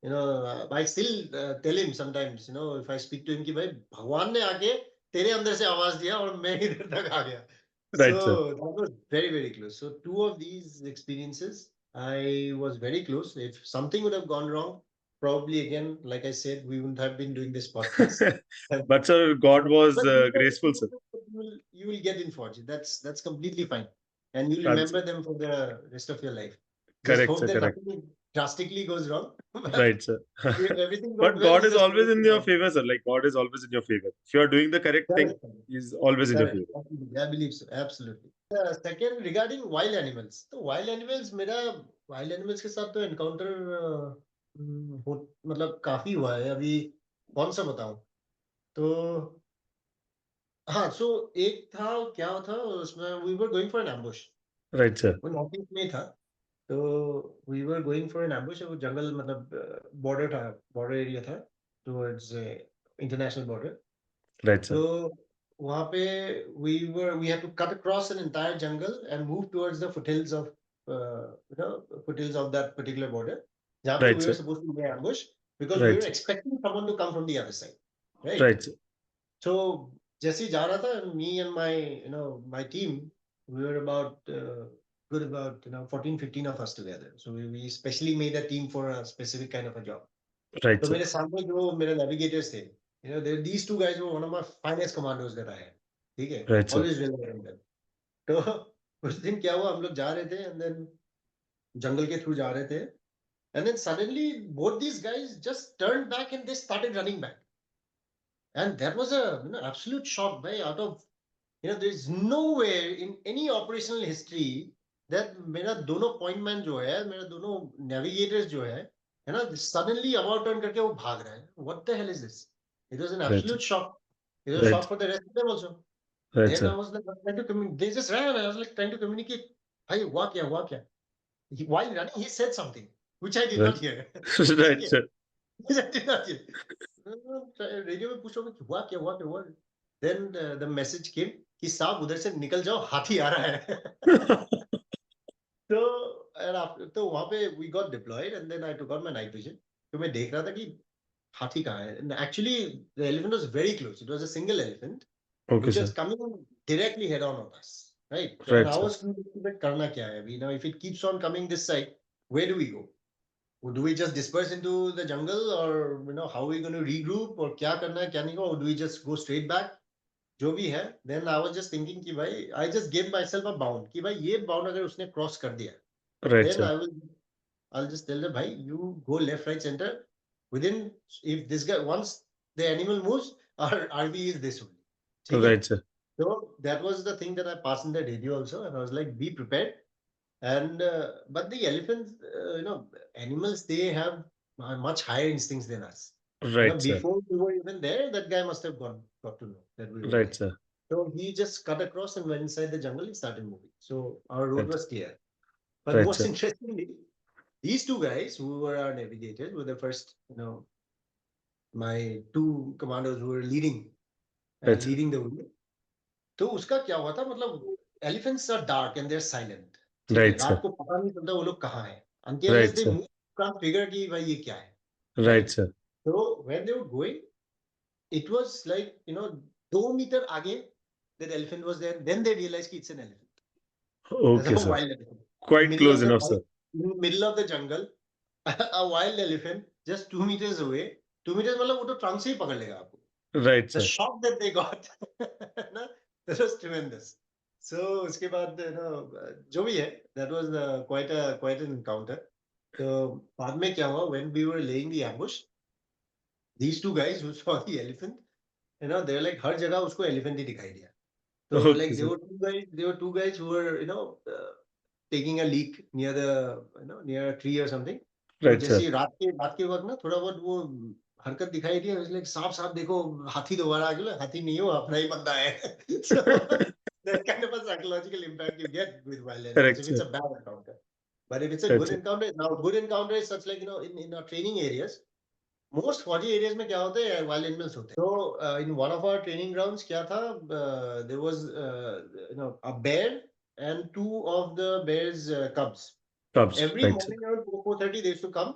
I still tell him sometimes, if I speak to him कि भाई भगवान ने आके तेरे अंदर से आवाज दिया और मैं इधर तक आ गया. Right, sir. So that was very, very close. So two of these experiences, I was very close. If something would have gone wrong, probably again, like I said, we wouldn't have been doing this podcast. But sir, God was But graceful, sir. you will get in fortune. That's completely fine, and you'll That's remember them for the rest of your life. Just correct, hope sir. that Correct. nothing drastically goes wrong. But Right, sir. if everything goes But well, God you is just always in your favor, sir. Like God is always in your favor. If you are doing the correct thing, correct. He's always in your Correct. favor. I believe so. Absolutely. Second, regarding wild animals. तो wild animals मेरा wild animals के साथ तो encounter मतलब काफी हुआ है. अभी कौन सा बताऊं? तो हाँ, so एक था, क्या था उसमें, we were going for an ambush. Right, sir. वो नॉर्थ ईस्ट में था. तो we were going for an ambush. वो जंगल मतलब बॉर्डर था, बॉर्डर एरिया था towards international border. Right, sir. So वहाँ पे we had to cut across an entire jungle and move towards the foothills of foothills of that particular border. जहाँ पे Right, we were sir. supposed to be ambush because we Right, were sir. expecting someone to come from the other side, right? Right, sir. So जैसे ही जा रहा था, me and my team, we were about good about 14-15 of us together. So we specially made a team for a specific kind of a job. Right, तो sir. मेरे सामने जो मेरे navigators थे, these two guys were one of my finest commandos that I had. ठीक है, Right, sir. always rely on them. तो उस दिन क्या हुआ, हम लोग जा रहे थे and then जंगल के थ्रू जा रहे थे, and then suddenly both these guys just turned back and they started running back, and that was a absolute shock. By out of there's nowhere in any operational history that मेरा दोनों point man जो है, मेरा दोनों navigators जो है ना, suddenly about turn करके वो भाग रहा है. What the hell is this? It was an Right, sir. absolute shock. It was a Right, shock for the rest of them also. right, Then I sir. was like trying to communicate. They just ran. I was like trying to communicate. Hey, walk here, walk here. While running, he said something which I did Right, not hear. right, sir. Which I did not hear. Radio में पूछोगे कि हुआ क्या, हुआ क्या, हुआ. Then the message came कि साहब उधर से निकल जाओ, हाथी आ रहा है. तो and after, तो वहाँ पे we got deployed and then I took out my night vision. तो मैं देख रहा था कि हाथी कहाँ है. And actually the elephant was very close. It was a single elephant Okay, which sir. was coming directly head on us, right? Right, And I sir. was thinking करना क्या है अभी. Now if it keeps on coming this side, where do we go? Do we just disperse into the jungle, or how are we going to regroup, or क्या करना है क्या नहीं, or do we just go straight back? जो भी है. Then I was just thinking कि भाई, I just gave myself a bound कि भाई ये bound अगर उसने cross कर दिया, Right, then sir. I'll just tell them, भाई, you go left, right, center. Within, if this guy, once the animal moves, our RV is this only. ठीक है? Right, sir. So that was the thing that I passed in the radio also, and I was like, be prepared. And but the elephants, animals, they have much higher instincts than us. Right, sir. Before we were even there, that guy must have got to know that we were Right, there. sir. So he just cut across and went inside the jungle and started moving. So our road Right, was clear. But right, most sir. interestingly, these two guys who were our navigators were the first, my two commandos who were leading Right, sir. leading the way. तो उसका क्या हुआ था, मतलब elephants are dark and they're silent. ठीक है, Right, sir. रात को पता नहीं चलता वो लोग कहाँ हैं. Until Right, they sir. move, you can't figure कि भाई ये क्या है. Right, sir. So when they were going, it was like, 2 meter आगे that elephant was there. Then they realized कि it's an elephant. Okay, That's a sir. wild elephant. Quite close enough, sir. In the middle of the jungle, a wild elephant just 2 meters away. 2 meters मतलब वो तो trunk से ही पकड़ लेगा आपको. Right, The sir. shock that they got, ना, that was tremendous. So उसके बाद जो भी है, that was quite an encounter. तो बाद में क्या हुआ, when we were laying the ambush, these two guys who saw the elephant, they're like हर जगह उसको elephant ही दिखाई दिया. So Okay, like sir. there were two guys who were taking a leak near the near a tree or something. तो Right, जैसे sir. रात के वक्त ना थोड़ा बहुत वो हरकत दिखाई दी, इसलिए साफ साफ देखो हाथी दोबारा आ गया, हाथी नहीं हो अपना ही बंदा है. So that kind of a psychological impact you get with wild animals Correct, if it's sir. a bad encounter. But if it's a Right, good sir. encounter, now good encounter is such like in our training areas, most Fauji areas में क्या होते हैं, wild animals होते हैं. So in one of our training grounds क्या था, there was a bear and two of the bear's cubs. Cubs. Every Right, sir. morning around 4:30 they used to come,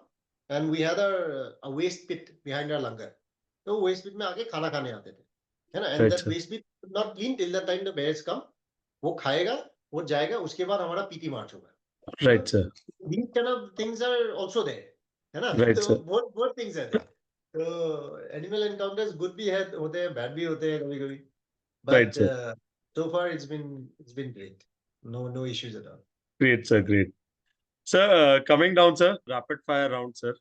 and we had a waste pit behind our langar. तो waste pit में आके खाना खाने आते थे, है ना? And Right, that sir. waste pit is not clean till the time the bears come. वो खाएगा, वो जाएगा, उसके बाद हमारा PT मार्च होगा. Right, sir. These kind of things are also there, है ना? Right, तो sir. both things are there. तो animal encounters good भी है, होते हैं, bad भी होते हैं कभी-कभी. Right, But sir. so far it's been great. No issues at all. Great, sir. Great. Sir, coming down, sir, rapid fire round, sir.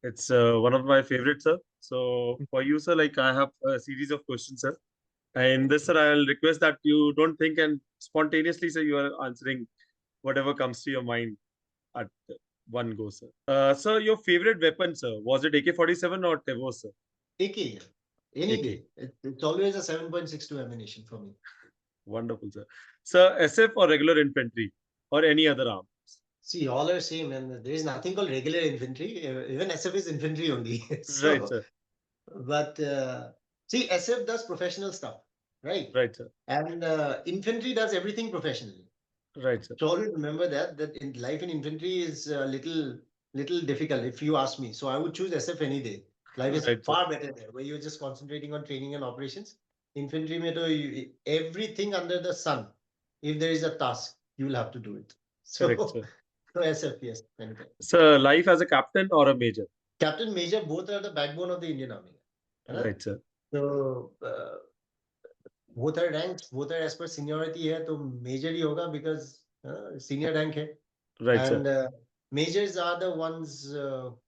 It's one of my favorites, sir. So for you, sir, like I have a series of questions, sir. And this, sir, I'll request that you don't think and spontaneously, sir, you are answering whatever comes to your mind at one go, sir. Sir, your favorite weapon, sir, was it AK-47 or Tevo, sir? AK, any AK. day. It's always a 7.62 ammunition for me. Wonderful, sir. Sir, SF or regular infantry or any other arm? See, all are same, and there is nothing called regular infantry. Even SF is infantry only. Right, sir. But see, SF does professional stuff, right? Right, sir. And infantry does everything professionally. Right, sir. So always remember that in life in infantry is a little difficult if you ask me. So I would choose SF any day. Life is Right, sir. far better there, where you're just concentrating on training and operations. Infantry mein to everything under the sun, if there is a task, you will have to do it. Correct, So, sir. so SF, yes. anytime. Sir, life as a captain or a major? Captain, Major, both are the backbone of the Indian Army. Right, sir. So both are ranks, both are as per seniority है, तो major ही होगा because senior rank है. Right, And sir. majors are the ones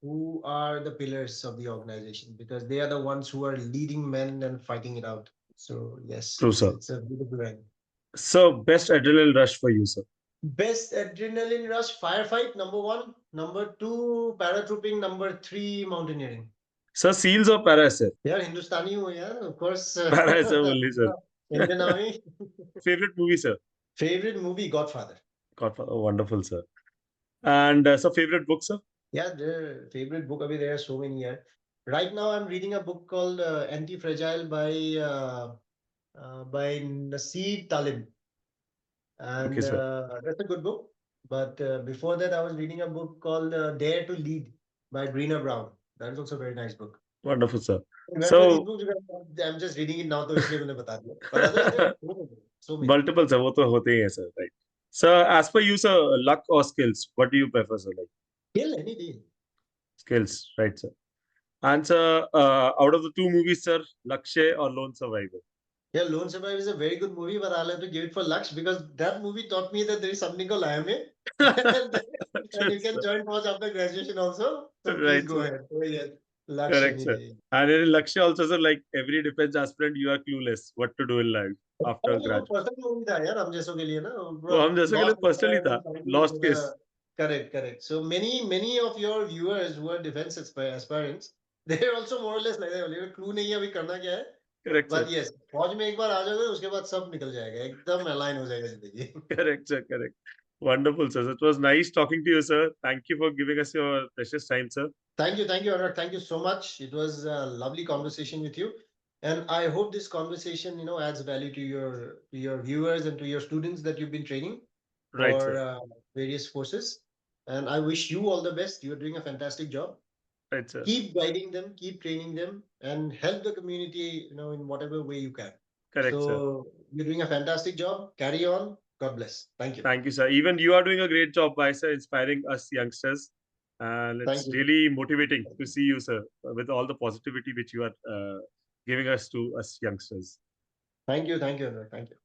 who are the pillars of the organization because they are the ones who are leading men and fighting it out. So yes, True, sir. it's a beautiful rank. So, best adrenaline rush for you, sir? Best adrenaline rush, firefight, number 1. Number 2, paratrooping. Number 3, mountaineering. Sir, SEALs or para SF? Yeah, Hindustani ho, yeah, of course. Para SF only, sir. Indian Army. Favorite movie, sir? Favorite movie, Godfather. Godfather. Oh, wonderful, sir. And so, favorite book, sir? Yeah, the favorite book. There are so many here. Right now, I'm reading a book called Anti-Fragile by Nasir Talib. And Okay, sir. that's a good book. But before that, I was reading a book called Dare to Lead by Brené Brown. That is also a very nice book. Wonderful, sir. So I'm just reading it now, so इसलिए मैंने बता दिया. But otherwise, there are so many. Multiple, sir. वो तो होते ही हैं, sir. Right. Sir, as per you, sir, luck or skills? What do you prefer, sir? Like Skill, any day. skills, right, sir. And sir, out of the two movies, sir, Lakshay or Lone Survivor? Yeah, Lone Survivor is a very good movie, but I'll have to give it for Lux because that movie taught me that there is something called IMA. and you can join force after graduation also. So please Right, go sir. ahead. Oh, yeah. Lux Correct, any sir. day. And in Lakshay also, sir, like every defense aspirant, you are clueless what to do in life after graduation. Personal movie था यार हम जैसों के लिए ना वो हम जैसों के लिए personally था, lost case. correct so many of your viewers who are defense aspirants they're also more or less like that clue नहीं है अभी करना क्या है. Correct, but sir. yes फौज में एक बार आ जाओगे उसके बाद सब निकल जाएगा एकदम अलाइन हो जाएगा जिंदगी. Correct, sir. Correct. Wonderful, sir. It was nice talking to you, sir. Thank you for giving us your precious time, sir. Thank you Anurag. Thank you so much. It was a lovely conversation with you And I hope this conversation, adds value to your viewers and to your students that you've been training Right, sir. for various forces. And I wish you all the best. You're doing a fantastic job. Right, sir. Keep guiding them, keep training them, and help the community, in whatever way you can. Correct, sir. So you're doing a fantastic job. Carry on. God bless. Thank you. Thank you, sir. Even you are doing a great job by, sir, inspiring us youngsters. And Thank it's you. really motivating to see you, sir, with all the positivity which you are giving us to us youngsters. Thank you. Thank you, Anurag. Thank you.